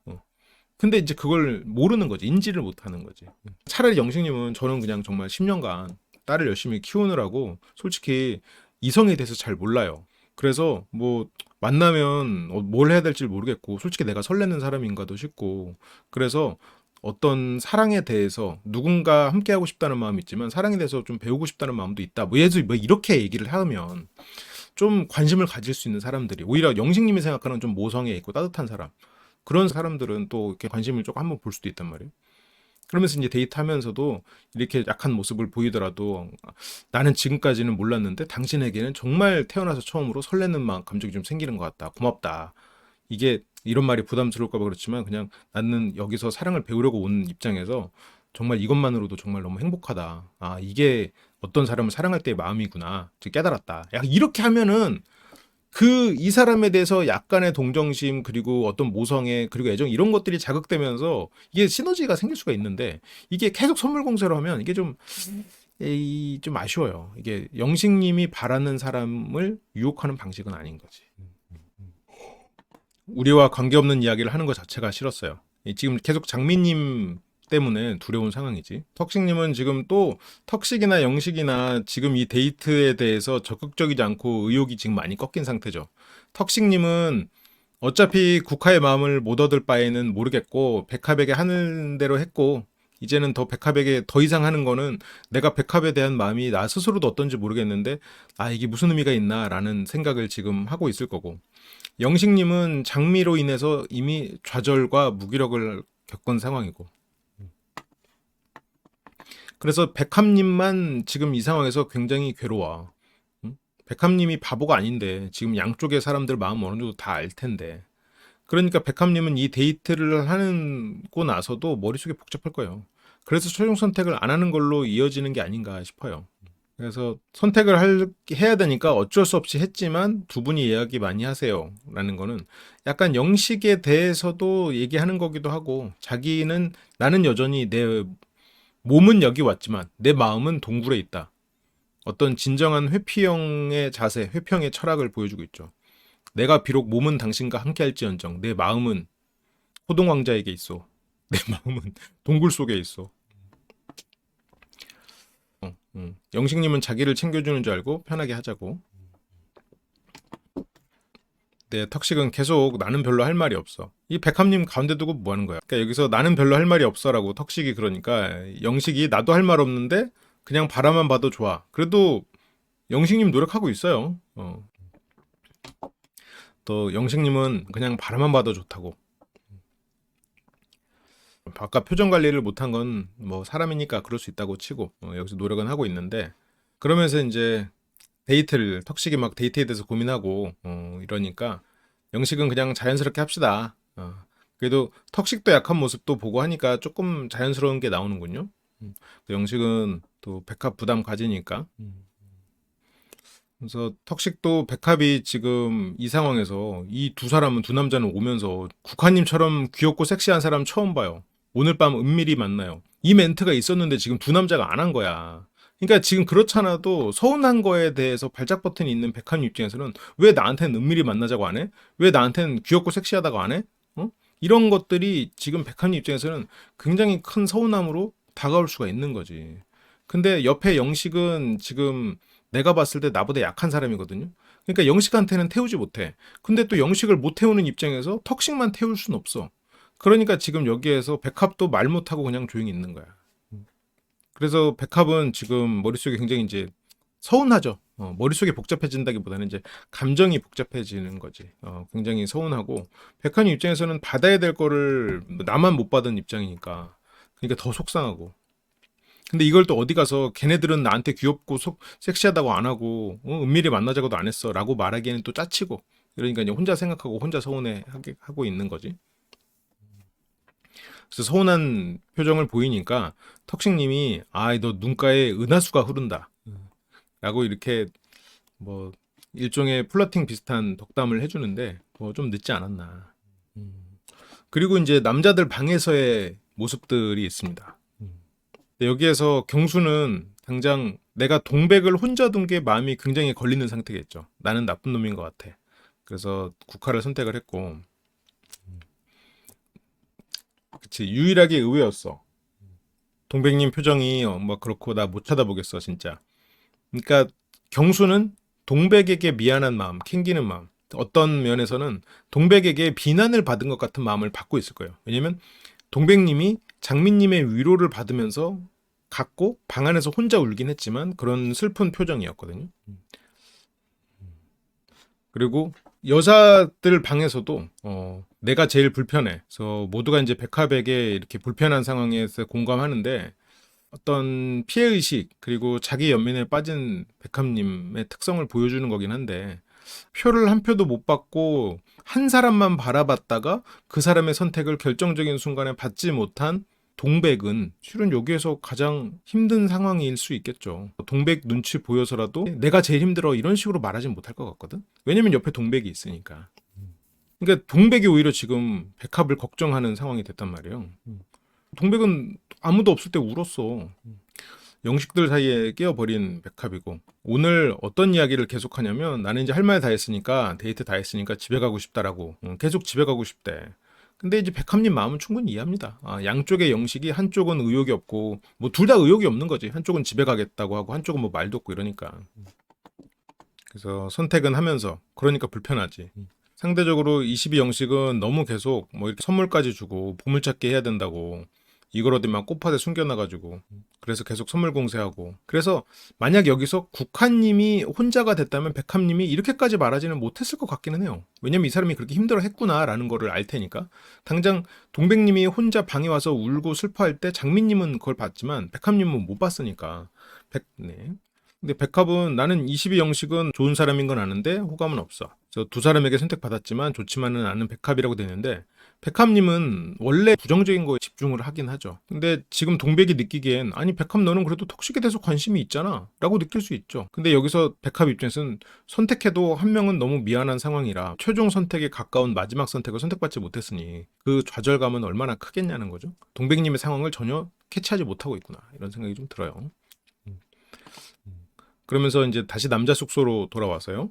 근데 이제 그걸 모르는 거지. 인지를 못하는 거지. 차라리 영식님은 저는 그냥 정말 10년간 딸을 열심히 키우느라고 솔직히 이성에 대해서 잘 몰라요. 그래서 뭐 만나면 뭘 해야 될지 모르겠고 솔직히 내가 설레는 사람인가도 싶고 그래서 어떤 사랑에 대해서 누군가 함께하고 싶다는 마음이 있지만 사랑에 대해서 좀 배우고 싶다는 마음도 있다. 뭐 예를 들어 뭐 이렇게 얘기를 하면 좀 관심을 가질 수 있는 사람들이 오히려 영식님이 생각하는 좀 모성애 있고 따뜻한 사람 그런 사람들은 또 이렇게 관심을 조금 한번 볼 수도 있단 말이에요. 그러면서 이제 데이트하면서도 이렇게 약한 모습을 보이더라도 나는 지금까지는 몰랐는데 당신에게는 정말 태어나서 처음으로 설레는 감정이 좀 생기는 것 같다. 고맙다. 이게 이런 말이 부담스러울까 봐 그렇지만 그냥 나는 여기서 사랑을 배우려고 온 입장에서 정말 이것만으로도 정말 너무 행복하다. 이게 어떤 사람을 사랑할 때의 마음이구나. 깨달았다. 약간 이렇게 하면은 이 사람에 대해서 약간의 동정심 그리고 어떤 모성애 그리고 애정 이런 것들이 자극되면서 이게 시너지가 생길 수가 있는데 이게 계속 선물 공세로 하면 이게 좀 아쉬워요. 이게 영식님이 바라는 사람을 유혹하는 방식은 아닌 거지. 우리와 관계없는 이야기를 하는 것 자체가 싫었어요. 지금 계속 장미님 때문에 두려운 상황이지. 턱식님은 지금 또 턱식이나 영식이나 지금 이 데이트에 대해서 적극적이지 않고 의욕이 지금 많이 꺾인 상태죠. 턱식님은 어차피 국화의 마음을 못 얻을 바에는 모르겠고 백합에게 하는 대로 했고 이제는 더 백합에게 더 이상 하는 거는 내가 백합에 대한 마음이 나 스스로도 어떤지 모르겠는데 아 이게 무슨 의미가 있나라는 생각을 지금 하고 있을 거고 영식님은 장미로 인해서 이미 좌절과 무기력을 겪은 상황이고 그래서 백합님만 지금 이 상황에서 굉장히 괴로워. 응? 백합님이 바보가 아닌데 지금 양쪽의 사람들 마음 어느 정도 다 알 텐데 그러니까 백합님은 이 데이트를 하고 나서도 머릿속이 복잡할 거예요. 그래서 최종 선택을 안 하는 걸로 이어지는 게 아닌가 싶어요. 그래서 선택을 해야 되니까 어쩔 수 없이 했지만 두 분이 이야기 많이 하세요. 라는 거는 약간 영식에 대해서도 얘기하는 거기도 하고 자기는 나는 여전히 내 몸은 여기 왔지만 내 마음은 동굴에 있다. 어떤 진정한 회피형의 자세, 회피형의 철학을 보여주고 있죠. 내가 비록 몸은 당신과 함께할지언정 내 마음은 호동왕자에게 있어. 내 마음은 동굴 속에 있어. 영식님은 자기를 챙겨주는 줄 알고 편하게 하자고. 네, 턱식은 계속 나는 별로 할 말이 없어. 이 백합님 가운데 두고 뭐 하는 거야? 그러니까 여기서 나는 별로 할 말이 없어라고 턱식이 그러니까 영식이 나도 할 말 없는데 그냥 바라만 봐도 좋아. 그래도 영식님 노력하고 있어요. 또 영식님은 그냥 바라만 봐도 좋다고. 아까 표정 관리를 못한 건 뭐 사람이니까 그럴 수 있다고 치고 여기서 노력은 하고 있는데 그러면서 이제 데이트를 턱식이 막 데이트에 대해서 고민하고 이러니까 영식은 그냥 자연스럽게 합시다. 그래도 턱식도 약한 모습도 보고 하니까 조금 자연스러운 게 나오는군요. 영식은 또 백합 부담 가지니까. 그래서 턱식도 백합이 지금 이 상황에서 이 두 사람은 두 남자는 오면서 국화님처럼 귀엽고 섹시한 사람 처음 봐요. 오늘 밤 은밀히 만나요. 이 멘트가 있었는데 지금 두 남자가 안 한 거야. 그러니까 지금 그렇잖아도 서운한 거에 대해서 발작 버튼이 있는 백합님 입장에서는 왜 나한테는 은밀히 만나자고 안 해? 왜 나한테는 귀엽고 섹시하다고 안 해? 이런 것들이 지금 백합님 입장에서는 굉장히 큰 서운함으로 다가올 수가 있는 거지. 근데 옆에 영식은 지금 내가 봤을 때 나보다 약한 사람이거든요. 그러니까 영식한테는 태우지 못해. 근데 또 영식을 못 태우는 입장에서 턱식만 태울 순 없어. 그러니까 지금 여기에서 백합도 말 못하고 그냥 조용히 있는 거야. 그래서 백합은 지금 머릿속에 굉장히 이제 서운하죠. 머릿속이 복잡해진다기보다는 이제 감정이 복잡해지는 거지. 굉장히 서운하고 백합님 입장에서는 받아야 될 거를 나만 못 받은 입장이니까 그러니까 더 속상하고 근데 이걸 또 어디 가서 걔네들은 나한테 귀엽고 섹시하다고 안 하고 은밀히 만나자고도 안 했어 라고 말하기에는 또 짜치고 그러니까 이제 혼자 생각하고 혼자 서운해 하고 있는 거지. 그래서 서운한 표정을 보이니까 턱식님이 아 너 눈가에 은하수가 흐른다 라고 이렇게 뭐 일종의 플러팅 비슷한 덕담을 해주는데 뭐 좀 늦지 않았나. 그리고 이제 남자들 방에서의 모습들이 있습니다. 여기에서 경수는 당장 내가 동백을 혼자 둔 게 마음이 굉장히 걸리는 상태겠죠. 나는 나쁜 놈인 것 같아. 그래서 국화를 선택을 했고 그치 유일하게 의외였어. 동백님 표정이 뭐 그렇고 나 못 쳐다보겠어 진짜. 그러니까 경수는 동백에게 미안한 마음, 캥기는 마음 어떤 면에서는 동백에게 비난을 받은 것 같은 마음을 받고 있을 거예요. 왜냐면 동백님이 장미님의 위로를 받으면서 갔고 방 안에서 혼자 울긴 했지만 그런 슬픈 표정이었거든요. 그리고 여자들 방에서도 내가 제일 불편해. 그래서 모두가 이제 백합에게 이렇게 불편한 상황에서 공감하는데 어떤 피해의식 그리고 자기 연민에 빠진 백합님의 특성을 보여주는 거긴 한데 표를 한 표도 못 받고 한 사람만 바라봤다가 그 사람의 선택을 결정적인 순간에 받지 못한 동백은 실은 여기에서 가장 힘든 상황일 수 있겠죠. 동백 눈치 보여서라도 내가 제일 힘들어 이런 식으로 말하진 못할 것 같거든. 왜냐면 옆에 동백이 있으니까. 그러니까 동백이 오히려 지금 백합을 걱정하는 상황이 됐단 말이에요. 동백은 아무도 없을 때 울었어. 영식들 사이에 끼어버린 백합이고 오늘 어떤 이야기를 계속하냐면 나는 이제 할 말 다 했으니까 데이트 다 했으니까 집에 가고 싶다라고 계속 집에 가고 싶대. 근데 이제 백합님 마음은 충분히 이해합니다. 양쪽의 영식이 한쪽은 의욕이 없고 뭐 둘 다 의욕이 없는 거지. 한쪽은 집에 가겠다고 하고 한쪽은 뭐 말도 없고 이러니까. 그래서 선택은 하면서 그러니까 불편하지. 상대적으로 22 영식은 너무 계속 뭐 이렇게 선물까지 주고 보물찾기 해야 된다고 이걸 어디만 꽃밭에 숨겨놔가지고 그래서 계속 선물 공세하고 그래서 만약 여기서 국화님이 혼자가 됐다면 백합님이 이렇게까지 말하지는 못했을 것 같기는 해요. 왜냐면 이 사람이 그렇게 힘들어 했구나라는 거를 알 테니까. 당장 동백님이 혼자 방에 와서 울고 슬퍼할 때 장민님은 그걸 봤지만 백합님은 못 봤으니까. 네. 근데 백합은 나는 22 영식은 좋은 사람인 건 아는데 호감은 없어. 그래서 두 사람에게 선택받았지만 좋지만은 않은 백합이라고 되는데 백합님은 원래 부정적인 거에 집중을 하긴 하죠. 근데 지금 동백이 느끼기엔 아니 백합 너는 그래도 턱식에 대해서 관심이 있잖아 라고 느낄 수 있죠. 근데 여기서 백합 입장에서는 선택해도 한 명은 너무 미안한 상황이라 최종 선택에 가까운 마지막 선택을 선택받지 못했으니 그 좌절감은 얼마나 크겠냐는 거죠. 동백님의 상황을 전혀 캐치하지 못하고 있구나 이런 생각이 좀 들어요. 그러면서 이제 다시 남자 숙소로 돌아와서요.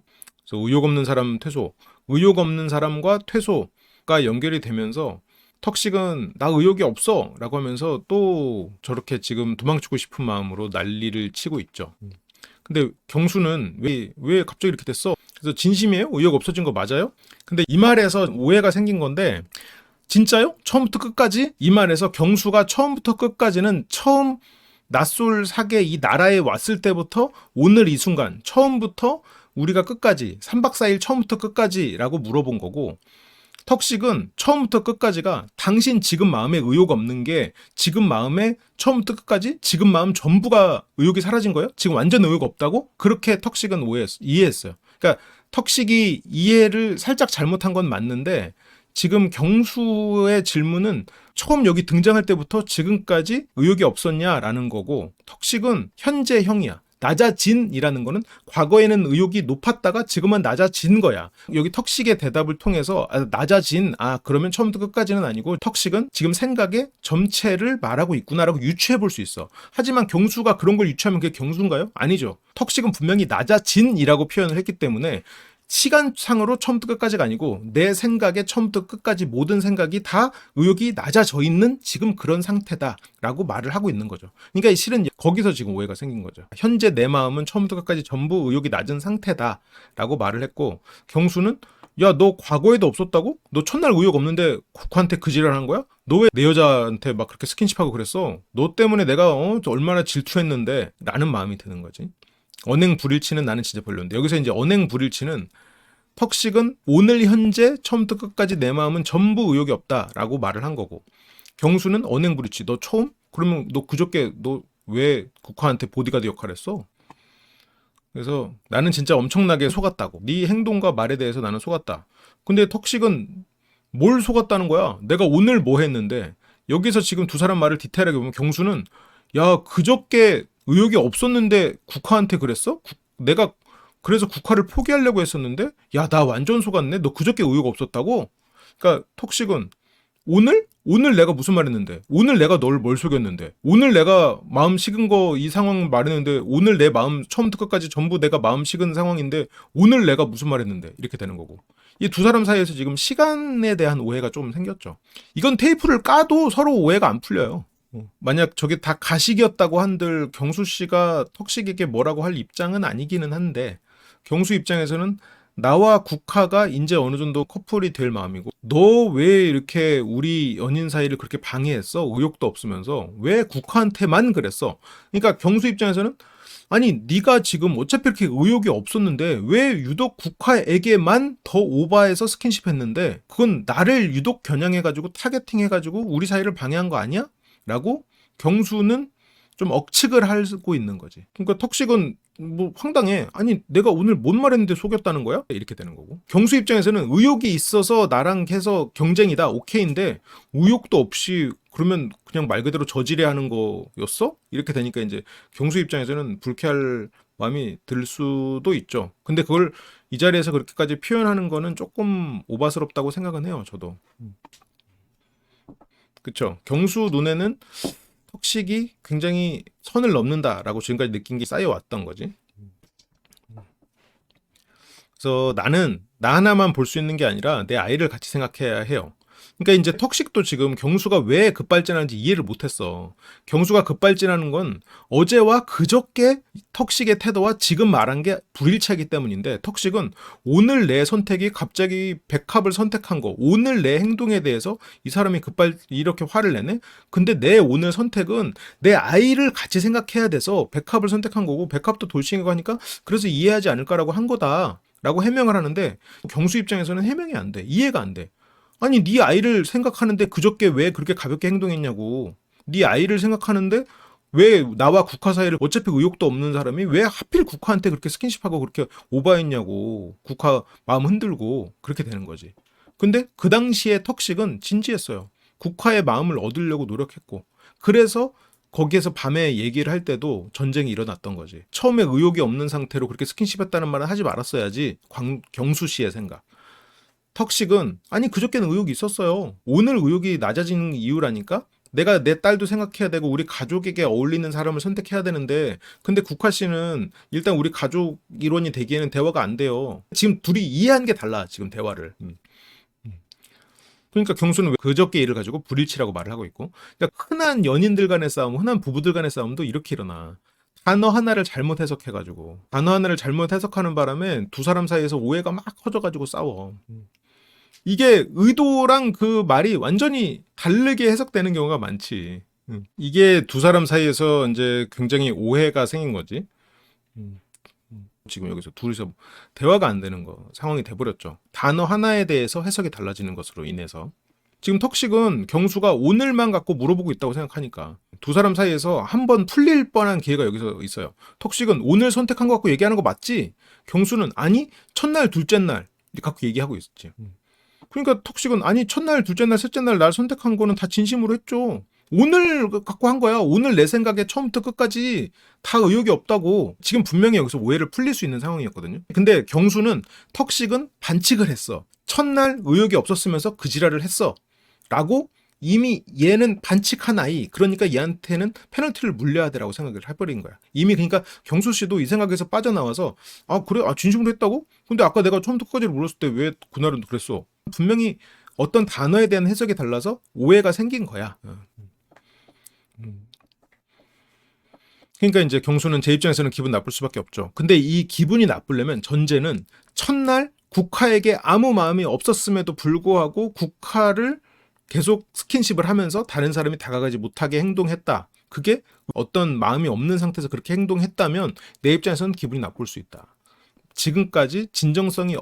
그래서 의욕 없는 사람 퇴소, 의욕 없는 사람과 퇴소가 연결이 되면서 턱식은 나 의욕이 없어 라고 하면서 또 저렇게 지금 도망치고 싶은 마음으로 난리를 치고 있죠. 근데 경수는 왜 갑자기 이렇게 됐어? 그래서 진심이에요? 의욕 없어진 거 맞아요? 근데 이 말에서 오해가 생긴 건데 진짜요? 처음부터 끝까지? 이 말에서 경수가 처음부터 끝까지는 처음 낯솔 사계 이 나라에 왔을 때부터 오늘 이 순간 처음부터 우리가 끝까지 3박 4일 처음부터 끝까지라고 물어본 거고 턱식은 처음부터 끝까지가 당신 지금 마음에 의욕 없는 게 지금 마음에 처음부터 끝까지 지금 마음 전부가 의욕이 사라진 거예요? 지금 완전 의욕 없다고? 그렇게 턱식은 이해했어요. 그러니까 턱식이 이해를 살짝 잘못한 건 맞는데 지금 경수의 질문은 처음 여기 등장할 때부터 지금까지 의욕이 없었냐라는 거고 턱식은 현재형이야. 낮아진이라는 거는 과거에는 의욕이 높았다가 지금은 낮아진 거야. 여기 턱식의 대답을 통해서 낮아진 그러면 처음부터 끝까지는 아니고 턱식은 지금 생각의 점체를 말하고 있구나라고 유추해 볼 수 있어. 하지만 경수가 그런 걸 유추하면 그게 경수인가요? 아니죠. 턱식은 분명히 낮아진이라고 표현을 했기 때문에 시간상으로 처음부터 끝까지가 아니고 내 생각에 처음부터 끝까지 모든 생각이 다 의욕이 낮아져 있는 지금 그런 상태다라고 말을 하고 있는 거죠. 그러니까 실은 거기서 지금 오해가 생긴 거죠. 현재 내 마음은 처음부터 끝까지 전부 의욕이 낮은 상태다라고 말을 했고 경수는 야, 너 과거에도 없었다고? 너 첫날 의욕 없는데 국화한테 그 지랄한 거야? 너 왜 내 여자한테 막 그렇게 스킨십하고 그랬어? 너 때문에 내가 얼마나 질투했는데 라는 마음이 드는 거지. 언행불일치는 나는 진짜 별로인데 여기서 이제 언행불일치는 턱식은 오늘 현재 처음부터 끝까지 내 마음은 전부 의욕이 없다라고 말을 한 거고 경수는 언행불일치. 너 처음? 그러면 너 그저께 너 왜 국화한테 보디가드 역할 했어? 그래서 나는 진짜 엄청나게 속았다고. 네 행동과 말에 대해서 나는 속았다. 근데 턱식은 뭘 속았다는 거야? 내가 오늘 뭐 했는데 여기서 지금 두 사람 말을 디테일하게 보면 경수는 야 그저께 의욕이 없었는데 국화한테 그랬어? 내가 그래서 국화를 포기하려고 했었는데 야 나 완전 속았네. 너 그저께 의욕 없었다고? 그러니까 턱식은 오늘 내가 무슨 말 했는데 오늘 내가 널 뭘 속였는데 오늘 내가 마음 식은 거 이 상황 말했는데 오늘 내 마음 처음부터 끝까지 전부 내가 마음 식은 상황인데 오늘 내가 무슨 말 했는데 이렇게 되는 거고 이 두 사람 사이에서 지금 시간에 대한 오해가 좀 생겼죠. 이건 테이프를 까도 서로 오해가 안 풀려요. 만약 저게 다 가식이었다고 한들 경수 씨가 턱식에게 뭐라고 할 입장은 아니기는 한데 경수 입장에서는 나와 국화가 이제 어느 정도 커플이 될 마음이고 너 왜 이렇게 우리 연인 사이를 그렇게 방해했어? 의욕도 없으면서 왜 국화한테만 그랬어? 그러니까 경수 입장에서는 아니 네가 지금 어차피 이렇게 의욕이 없었는데 왜 유독 국화에게만 더 오바해서 스킨십 했는데 그건 나를 유독 겨냥해가지고 타겟팅해가지고 우리 사이를 방해한 거 아니야? 라고 경수는 좀 억측을 하고 있는 거지. 그러니까 턱식은 뭐 황당해. 아니 내가 오늘 뭔 말했는데 속였다는 거야? 이렇게 되는 거고. 경수 입장에서는 의욕이 있어서 나랑 해서 경쟁이다. 오케이인데 의욕도 없이 그러면 그냥 말 그대로 저지레하는 거였어? 이렇게 되니까 이제 경수 입장에서는 불쾌할 마음이 들 수도 있죠. 근데 그걸 이 자리에서 그렇게까지 표현하는 거는 조금 오바스럽다고 생각은 해요. 저도. 그쵸. 경수 눈에는 턱식이 굉장히 선을 넘는다라고 지금까지 느낀 게 쌓여왔던 거지. 그래서 나는 나 하나만 볼 수 있는 게 아니라 내 아이를 같이 생각해야 해요. 그러니까 이제 턱식도 지금 경수가 왜 급발진하는지 이해를 못했어. 경수가 급발진하는 건 어제와 그저께 턱식의 태도와 지금 말한 게 불일치하기 때문인데, 턱식은 오늘 내 선택이 갑자기 백합을 선택한 거, 오늘 내 행동에 대해서 이 사람이 이렇게 화를 내네? 근데 내 오늘 선택은 내 아이를 같이 생각해야 돼서 백합을 선택한 거고, 백합도 돌싱이고 하니까 그래서 이해하지 않을까라고 한 거다 라고 해명을 하는데, 경수 입장에서는 해명이 안 돼. 이해가 안 돼. 아니, 네 아이를 생각하는데 그저께 왜 그렇게 가볍게 행동했냐고. 네 아이를 생각하는데 왜 나와 국화 사이를, 어차피 의욕도 없는 사람이 왜 하필 국화한테 그렇게 스킨십하고 그렇게 오바했냐고. 국화 마음 흔들고 그렇게 되는 거지. 근데 그 당시에 턱식은 진지했어요. 국화의 마음을 얻으려고 노력했고, 그래서 거기에서 밤에 얘기를 할 때도 전쟁이 일어났던 거지. 처음에 의욕이 없는 상태로 그렇게 스킨십했다는 말은 하지 말았어야지. 경수 씨의 생각. 턱식은 아니 그저께는 의욕이 있었어요. 오늘 의욕이 낮아지는 이유라니까? 내가 내 딸도 생각해야 되고 우리 가족에게 어울리는 사람을 선택해야 되는데, 근데 국화 씨는 일단 우리 가족 일원이 되기에는 대화가 안 돼요. 지금 둘이 이해한 게 달라, 지금 대화를. 그러니까 경수는 왜 그저께 일을 가지고 불일치라고 말을 하고 있고, 그러니까 흔한 연인들 간의 싸움, 흔한 부부들 간의 싸움도 이렇게 일어나. 단어 하나를 잘못 해석해가지고, 단어 하나를 잘못 해석하는 바람에 두 사람 사이에서 오해가 막 커져가지고 싸워. 이게 의도랑 그 말이 완전히 다르게 해석되는 경우가 많지. 이게 두 사람 사이에서 이제 굉장히 오해가 생긴 거지. 지금 여기서 둘이서 대화가 안 되는 거 상황이 돼버렸죠. 단어 하나에 대해서 해석이 달라지는 것으로 인해서. 지금 턱식은 경수가 오늘만 갖고 물어보고 있다고 생각하니까 두 사람 사이에서 한 번 풀릴 뻔한 기회가 여기서 있어요. 턱식은 오늘 선택한 거 갖고 얘기하는 거 맞지? 경수는 아니 첫날 둘째 날 갖고 얘기하고 있었지. 그러니까 턱식은 아니 첫날 둘째 날 셋째 날 날 선택한 거는 다 진심으로 했죠. 오늘 갖고 한 거야. 오늘 내 생각에 처음부터 끝까지 다 의욕이 없다고. 지금 분명히 여기서 오해를 풀릴 수 있는 상황이었거든요. 근데 경수는, 턱식은 반칙을 했어. 첫날 의욕이 없었으면서 그 지랄을 했어 라고 이미 얘는 반칙한 아이, 그러니까 얘한테는 페널티를 물려야 되라고 생각을 해버린 거야. 이미. 그러니까 경수 씨도 이 생각에서 빠져나와서 아 그래? 아 진심으로 했다고? 근데 아까 내가 처음부터 끝까지 몰랐을 때 왜 그날은 그랬어? 분명히 어떤 단어에 대한 해석이 달라서 오해가 생긴 거야. 그러니까 이제 경수는 제 입장에서는 기분 나쁠 수밖에 없죠. 근데 이 기분이 나쁘려면 전제는 첫날 국화에게 아무 마음이 없었음에도 불구하고 국화를 계속 스킨십을 하면서 다른 사람이 다가가지 못하게 행동했다. 그게 어떤 마음이 없는 상태에서 그렇게 행동했다면 내 입장에서는 기분이 나쁠 수 있다. 지금까지 진정성이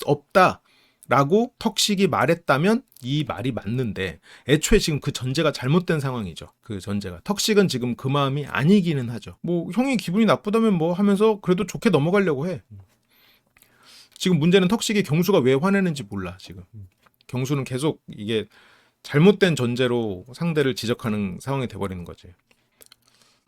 없다라고 턱식이 말했다면 이 말이 맞는데, 애초에 지금 그 전제가 잘못된 상황이죠. 그 전제가. 턱식은 지금 그 마음이 아니기는 하죠. 뭐 형이 기분이 나쁘다면 뭐 하면서 그래도 좋게 넘어가려고 해. 지금 문제는 턱식이 경수가 왜 화내는지 몰라. 지금 경수는 계속 이게 잘못된 전제로 상대를 지적하는 상황이 돼버리는 거지.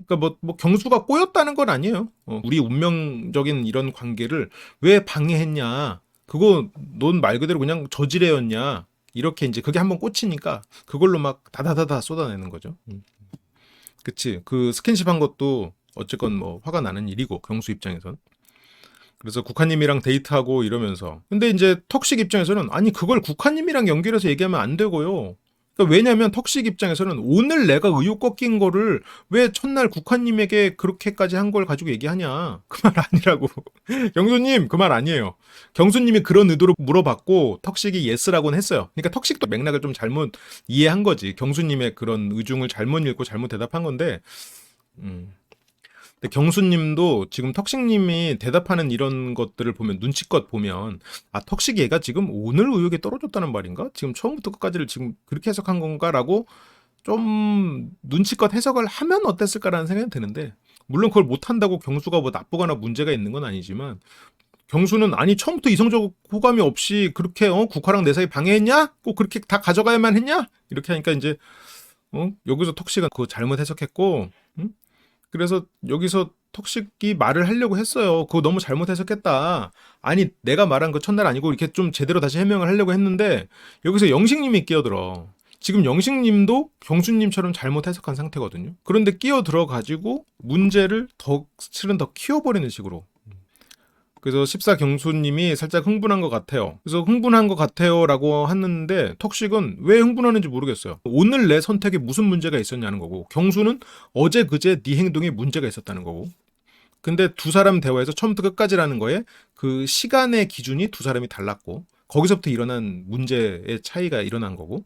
그러니까 뭐 경수가 꼬였다는 건 아니에요. 우리 운명적인 이런 관계를 왜 방해했냐, 그거 넌 말 그대로 그냥 저지레였냐, 이렇게 이제 그게 한번 꽂히니까 그걸로 막 다다다다 쏟아내는 거죠. 그치. 그 스킨십 한 것도 어쨌건 뭐 화가 나는 일이고, 경수 입장에선. 그래서 국화님이랑 데이트하고 이러면서, 근데 이제 턱식 입장에서는 아니 그걸 국화님이랑 연결해서 얘기하면 안 되고요. 그러니까 왜냐면 턱식 입장에서는 오늘 내가 의욕 꺾인 거를 왜 첫날 국화님에게 그렇게까지 한 걸 가지고 얘기하냐, 그 말 아니라고. 경수님 그 말 아니에요. 경수님이 그런 의도로 물어봤고 턱식이 예스라고는 했어요. 그러니까 턱식도 맥락을 좀 잘못 이해한 거지. 경수님의 그런 의중을 잘못 읽고 잘못 대답한 건데, 근데 경수님도 지금 턱식님이 대답하는 이런 것들을 보면, 눈치껏 보면, 아 턱식 얘가 지금 오늘 의욕이 떨어졌다는 말인가? 지금 처음부터 끝까지를 지금 그렇게 해석한 건가라고 좀 눈치껏 해석을 하면 어땠을까라는 생각이 드는데, 물론 그걸 못한다고 경수가 뭐 나쁘거나 문제가 있는 건 아니지만, 경수는 아니 처음부터 이성적 호감이 없이 그렇게 국화랑 내 사이 방해했냐? 꼭 그렇게 다 가져가야만 했냐? 이렇게 하니까 이제 여기서 턱식은 그거 잘못 해석했고, 그래서 여기서 턱식이 말을 하려고 했어요. 그거 너무 잘못 해석했다. 아니 내가 말한 거 첫날 아니고 이렇게 좀 제대로 다시 해명을 하려고 했는데, 여기서 영식님이 끼어들어. 지금 영식님도 경수님처럼 잘못 해석한 상태거든요. 그런데 끼어들어 가지고 문제를 실은 더 키워버리는 식으로. 그래서 14경수님이 살짝 흥분한 것 같아요. 그래서 흥분한 것 같아요 라고 하는데 턱식은 왜 흥분하는지 모르겠어요. 오늘 내 선택에 무슨 문제가 있었냐는 거고, 경수는 어제 그제 네 행동에 문제가 있었다는 거고. 근데 두 사람 대화에서 처음부터 끝까지라는 거에 그 시간의 기준이 두 사람이 달랐고, 거기서부터 일어난 문제의 차이가 일어난 거고.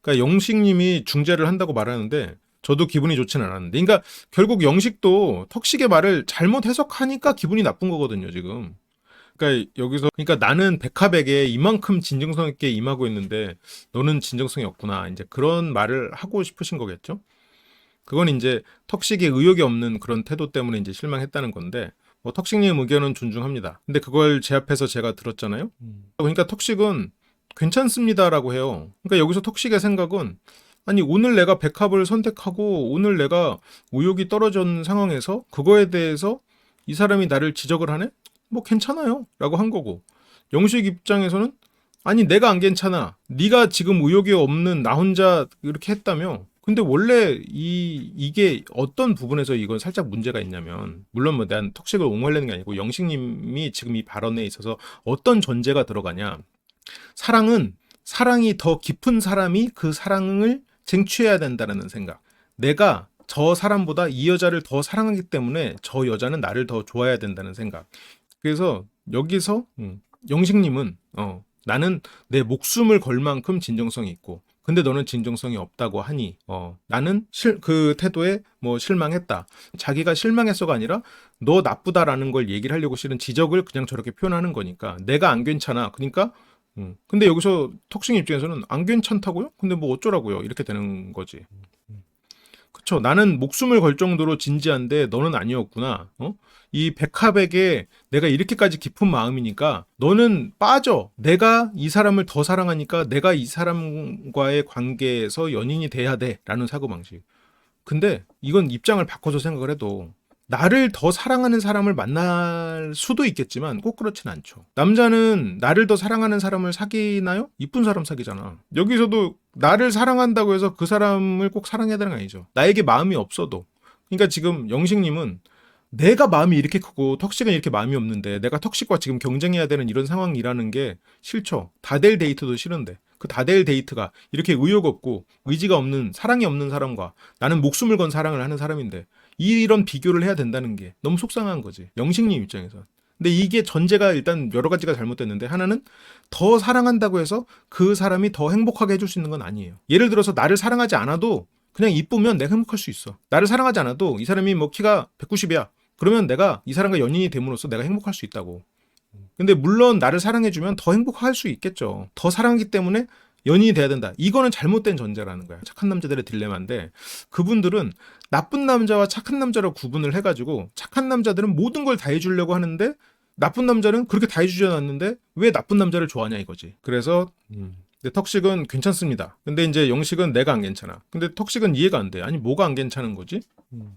그러니까 영식님이 중재를 한다고 말하는데 저도 기분이 좋진 않았는데, 그러니까 결국 영식도 턱식의 말을 잘못 해석하니까 기분이 나쁜 거거든요, 지금. 그러니까 여기서, 그러니까 나는 백합에게 이만큼 진정성 있게 임하고 있는데 너는 진정성이 없구나, 이제 그런 말을 하고 싶으신 거겠죠. 그건 이제 턱식의 의욕이 없는 그런 태도 때문에 이제 실망했다는 건데, 뭐 턱식님 의견은 존중합니다. 근데 그걸 제 앞에서 제가 들었잖아요. 그러니까 턱식은 괜찮습니다라고 해요. 그러니까 여기서 턱식의 생각은, 아니 오늘 내가 백합을 선택하고 오늘 내가 의욕이 떨어진 상황에서 그거에 대해서 이 사람이 나를 지적을 하네? 뭐 괜찮아요 라고 한 거고, 영식 입장에서는 아니 내가 안 괜찮아, 네가 지금 의욕이 없는 나 혼자 이렇게 했다며. 근데 원래 이게 어떤 부분에서 이건 살짝 문제가 있냐면, 물론 뭐 난 턱식을 옹호하려는 게 아니고 영식님이 지금 이 발언에 있어서 어떤 전제가 들어가냐, 사랑이 더 깊은 사람이 그 사랑을 쟁취해야 된다는 생각. 내가 저 사람보다 이 여자를 더 사랑하기 때문에 저 여자는 나를 더 좋아해야 된다는 생각. 그래서 여기서 영식님은 나는 내 목숨을 걸 만큼 진정성이 있고, 근데 너는 진정성이 없다고 하니 나는 그 태도에 뭐 실망했다. 자기가 실망했어가 아니라 너 나쁘다라는 걸 얘기를 하려고 실은 지적을 그냥 저렇게 표현하는 거니까 내가 안 괜찮아. 그러니까 근데 여기서 턱식 입장에서는 안 괜찮다고요? 근데 뭐 어쩌라고요? 이렇게 되는 거지. 그쵸. 나는 목숨을 걸 정도로 진지한데 너는 아니었구나. 이 백합에게 내가 이렇게까지 깊은 마음이니까 너는 빠져. 내가 이 사람을 더 사랑하니까 내가 이 사람과의 관계에서 연인이 돼야 돼. 라는 사고방식. 근데 이건 입장을 바꿔서 생각을 해도 나를 더 사랑하는 사람을 만날 수도 있겠지만 꼭 그렇진 않죠. 남자는 나를 더 사랑하는 사람을 사귀나요? 이쁜 사람 사귀잖아. 여기서도 나를 사랑한다고 해서 그 사람을 꼭 사랑해야 되는 거 아니죠. 나에게 마음이 없어도. 그러니까 지금 영식님은 내가 마음이 이렇게 크고 턱식은 이렇게 마음이 없는데 내가 턱식과 지금 경쟁해야 되는 이런 상황이라는 게 싫죠. 다될 데이트도 싫은데 그 다될 데이트가 이렇게 의욕 없고 의지가 없는, 사랑이 없는 사람과 나는 목숨을 건 사랑을 하는 사람인데 이런 비교를 해야 된다는 게 너무 속상한 거지, 영식님 입장에서. 근데 이게 전제가 일단 여러 가지가 잘못됐는데, 하나는 더 사랑한다고 해서 그 사람이 더 행복하게 해줄 수 있는 건 아니에요. 예를 들어서 나를 사랑하지 않아도 그냥 이쁘면 내가 행복할 수 있어. 나를 사랑하지 않아도 이 사람이 뭐 키가 190이야. 그러면 내가 이 사람과 연인이 됨으로써 내가 행복할 수 있다고. 근데 물론 나를 사랑해주면 더 행복할 수 있겠죠. 더 사랑하기 때문에 연인이 돼야 된다. 이거는 잘못된 전제라는 거야. 착한 남자들의 딜레마인데, 그분들은 나쁜 남자와 착한 남자로 구분을 해가지고 착한 남자들은 모든 걸 다 해주려고 하는데 나쁜 남자는 그렇게 다 해주지 않았는데 왜 나쁜 남자를 좋아하냐 이거지. 그래서 근데 턱식은 괜찮습니다. 근데 이제 영식은 내가 안 괜찮아. 근데 턱식은 이해가 안 돼. 아니 뭐가 안 괜찮은 거지?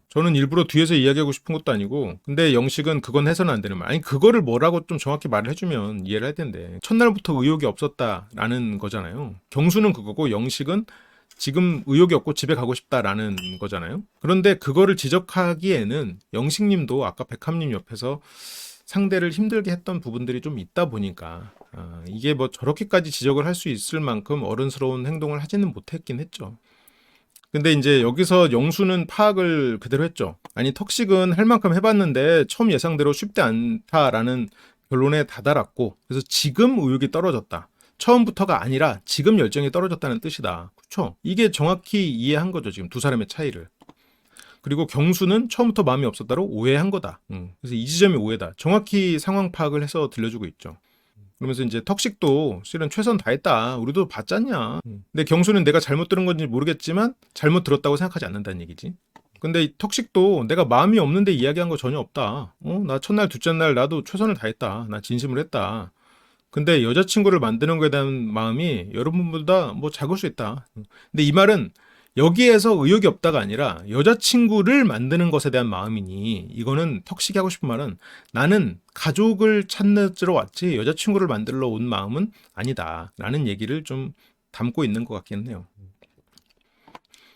저는 일부러 뒤에서 이야기하고 싶은 것도 아니고, 근데 영식은 그건 해서는 안 되는 말. 아니 그거를 뭐라고 좀 정확히 말을 해주면 이해를 할 텐데, 첫날부터 의욕이 없었다라는 거잖아요. 경수는 그거고 영식은 지금 의욕이 없고 집에 가고 싶다라는 거잖아요. 그런데 그거를 지적하기에는 영식님도 아까 백합님 옆에서 상대를 힘들게 했던 부분들이 좀 있다 보니까 이게 뭐 저렇게까지 지적을 할 수 있을 만큼 어른스러운 행동을 하지는 못했긴 했죠. 근데 이제 여기서 영수는 파악을 그대로 했죠. 아니 턱식은 할 만큼 해봤는데 처음 예상대로 쉽지 않다라는 결론에 다다랐고, 그래서 지금 의욕이 떨어졌다. 처음부터가 아니라 지금 열정이 떨어졌다는 뜻이다. 그렇죠? 이게 정확히 이해한 거죠. 지금 두 사람의 차이를. 그리고 경수는 처음부터 마음이 없었다로 오해한 거다. 그래서 이 지점이 오해다. 정확히 상황 파악을 해서 들려주고 있죠. 그러면서 이제 턱식도 실은 최선 다했다. 우리도 봤잖냐. 근데 경수는 내가 잘못 들은 건지 모르겠지만 잘못 들었다고 생각하지 않는다는 얘기지. 근데 이 턱식도 내가 마음이 없는데 이야기한 거 전혀 없다. 나 첫날 둘째 날 나도 최선을 다했다. 나 진심을 했다. 근데 여자친구를 만드는 거에 대한 마음이 여러분보다 뭐 작을 수 있다. 근데 이 말은 여기에서 의욕이 없다가 아니라 여자친구를 만드는 것에 대한 마음이니, 이거는 턱식이 하고 싶은 말은 나는 가족을 찾으러 왔지 여자친구를 만들러 온 마음은 아니다 라는 얘기를 좀 담고 있는 것 같기는 해요.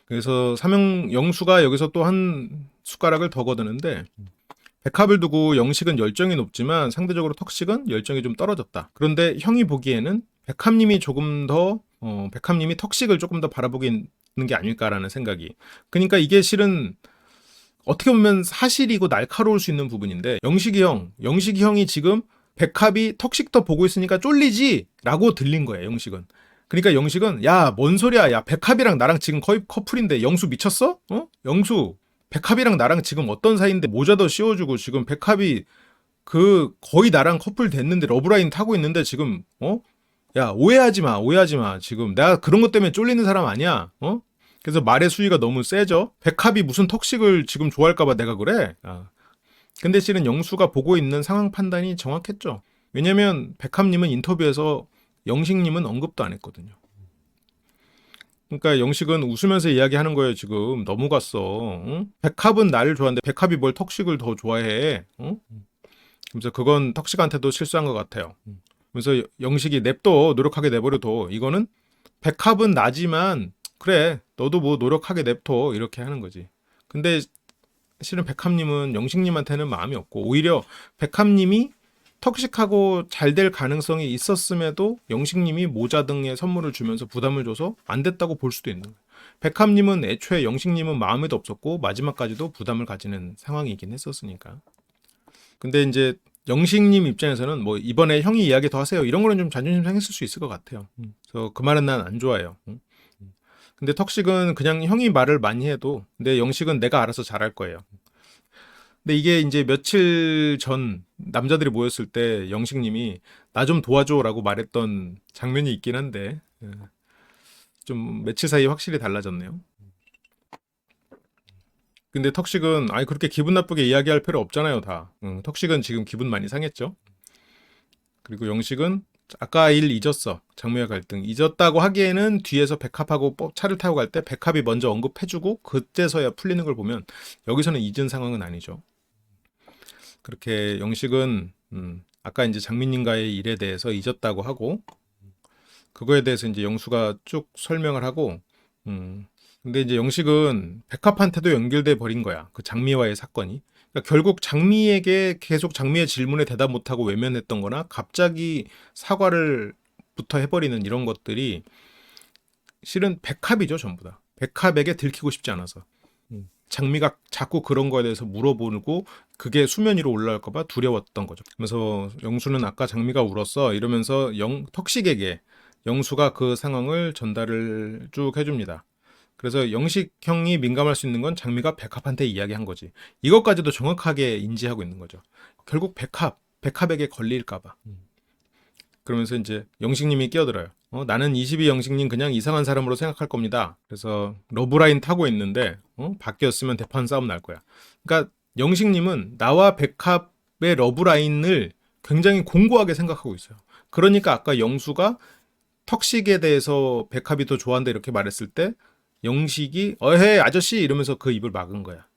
그래서 영수가 여기서 또 한 숟가락을 더 거두는데, 백합을 두고 영식은 열정이 높지만 상대적으로 턱식은 열정이 좀 떨어졌다. 그런데 형이 보기에는 백합님이 조금 더 백합님이 턱식을 조금 더 바라보고 있는 게 아닐까라는 생각이. 그러니까 이게 실은 어떻게 보면 사실이고 날카로울 수 있는 부분인데 영식이 형이 지금 백합이 턱식 더 보고 있으니까 쫄리지? 라고 들린 거예요, 영식은. 그러니까 영식은 야, 뭔 소리야. 야, 백합이랑 나랑 지금 거의 커플인데 영수 미쳤어? 영수, 백합이랑 나랑 지금 어떤 사이인데 모자 더 씌워주고 지금 백합이 거의 나랑 커플 됐는데 러브라인 타고 있는데 지금 야, 오해하지 마. 지금 내가 그런 것 때문에 쫄리는 사람 아니야. 그래서 말의 수위가 너무 세죠. 백합이 무슨 턱식을 지금 좋아할까봐 내가 그래. 근데 실은 영수가 보고 있는 상황 판단이 정확했죠. 왜냐면 백합님은 인터뷰에서 영식님은 언급도 안 했거든요. 그러니까 영식은 웃으면서 이야기하는 거예요. 지금 너무 갔어. 응? 백합은 나를 좋아하는데 백합이 뭘 턱식을 더 좋아해? 응? 그래서 그건 턱식한테도 실수한 것 같아요. 그래서 영식이 냅둬, 노력하게 내버려둬. 이거는 백합은 나지만 그래, 너도 뭐 노력하게 냅둬, 이렇게 하는 거지. 근데 실은 백합님은 영식님한테는 마음이 없고 오히려 백합님이 턱식하고 잘 될 가능성이 있었음에도 영식님이 모자 등의 선물을 주면서 부담을 줘서 안 됐다고 볼 수도 있는 거예요. 백합님은 애초에 영식님은 마음에도 없었고 마지막까지도 부담을 가지는 상황이긴 했었으니까. 근데 이제 영식님 입장에서는 뭐 이번에 형이 이야기 더 하세요, 이런 거는 좀 자존심 상했을 수 있을 것 같아요. 그래서 그 말은 난 안 좋아해요. 근데 턱식은 그냥 형이 말을 많이 해도 근데 영식은 내가 알아서 잘할 거예요. 근데 이게 이제 며칠 전 남자들이 모였을 때 영식님이 나 좀 도와줘라고 말했던 장면이 있긴 한데 좀 며칠 사이에 확실히 달라졌네요. 근데 턱식은 아니 그렇게 기분 나쁘게 이야기할 필요 없잖아요, 다. 턱식은 지금 기분 많이 상했죠. 그리고 영식은 아까 일 잊었어. 장미와 갈등 잊었다고 하기에는 뒤에서 백합하고 차를 타고 갈 때 백합이 먼저 언급해주고 그때서야 풀리는 걸 보면 여기서는 잊은 상황은 아니죠. 그렇게 영식은 아까 이제 장민님과의 일에 대해서 잊었다고 하고 그거에 대해서 이제 영수가 쭉 설명을 하고 근데 이제 영식은 백합한테도 연결돼 버린 거야. 그 장미와의 사건이. 그러니까 결국 장미에게 계속 장미의 질문에 대답 못하고 외면했던 거나 갑자기 사과를 부터 해버리는 이런 것들이 실은 백합이죠, 전부 다. 백합에게 들키고 싶지 않아서. 장미가 자꾸 그런 거에 대해서 물어보고 그게 수면 위로 올라올까봐 두려웠던 거죠. 그래서 영수는 아까 장미가 울었어 이러면서 턱식에게 영수가 그 상황을 전달을 쭉 해줍니다. 그래서 영식 형이 민감할 수 있는 건 장미가 백합한테 이야기한 거지. 이것까지도 정확하게 인지하고 있는 거죠. 결국 백합에게 걸릴까봐. 그러면서 이제 영식님이 끼어들어요. 나는 22 영식님 그냥 이상한 사람으로 생각할 겁니다. 그래서 러브라인 타고 있는데 바뀌었으면 대판 싸움 날 거야. 그러니까 영식님은 나와 백합의 러브라인을 굉장히 공고하게 생각하고 있어요. 그러니까 아까 영수가 턱식에 대해서 백합이 더 좋아한다 이렇게 말했을 때 영식이 어헤 아저씨 이러면서 그 입을 막은 거야.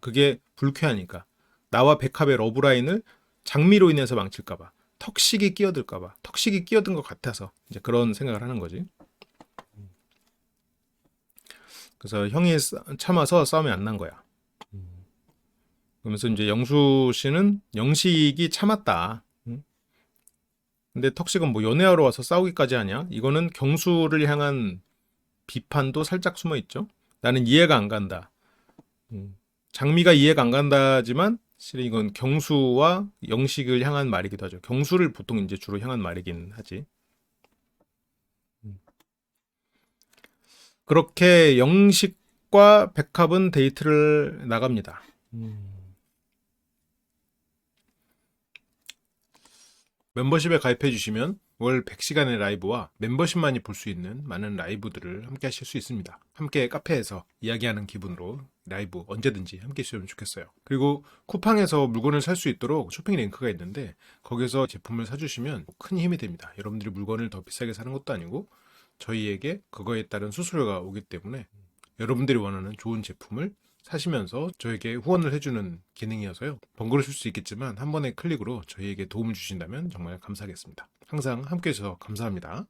그게 불쾌하니까. 나와 백합의 러브라인을 장미로 인해서 망칠까봐. 턱식이 끼어들까봐. 턱식이 끼어든 것 같아서 이제 그런 생각을 하는 거지. 그래서 형이 참아서 싸움이 안 난 거야. 그러면서 이제 영수 씨는 영식이 참았다. 근데 턱식은 뭐 연애하러 와서 싸우기까지 하냐? 이거는 경수를 향한 비판도 살짝 숨어 있죠. 나는 이해가 안 간다. 장미가 이해가 안 간다지만 실은 이건 경수와 영식을 향한 말이기도 하죠. 경수를 보통 이제 주로 향한 말이긴 하지. 그렇게 영식과 백합은 데이트를 나갑니다. 멤버십에 가입해 주시면 월 100시간의 라이브와 멤버십만이 볼 수 있는 많은 라이브들을 함께 하실 수 있습니다. 함께 카페에서 이야기하는 기분으로 라이브 언제든지 함께 해주시면 좋겠어요. 그리고 쿠팡에서 물건을 살 수 있도록 쇼핑 링크가 있는데 거기서 제품을 사주시면 큰 힘이 됩니다. 여러분들이 물건을 더 비싸게 사는 것도 아니고 저희에게 그거에 따른 수수료가 오기 때문에 여러분들이 원하는 좋은 제품을 사시면서 저에게 후원을 해주는 기능이어서요. 번거로우실 수 있겠지만 한 번의 클릭으로 저희에게 도움을 주신다면 정말 감사하겠습니다. 항상 함께 해주셔서 감사합니다.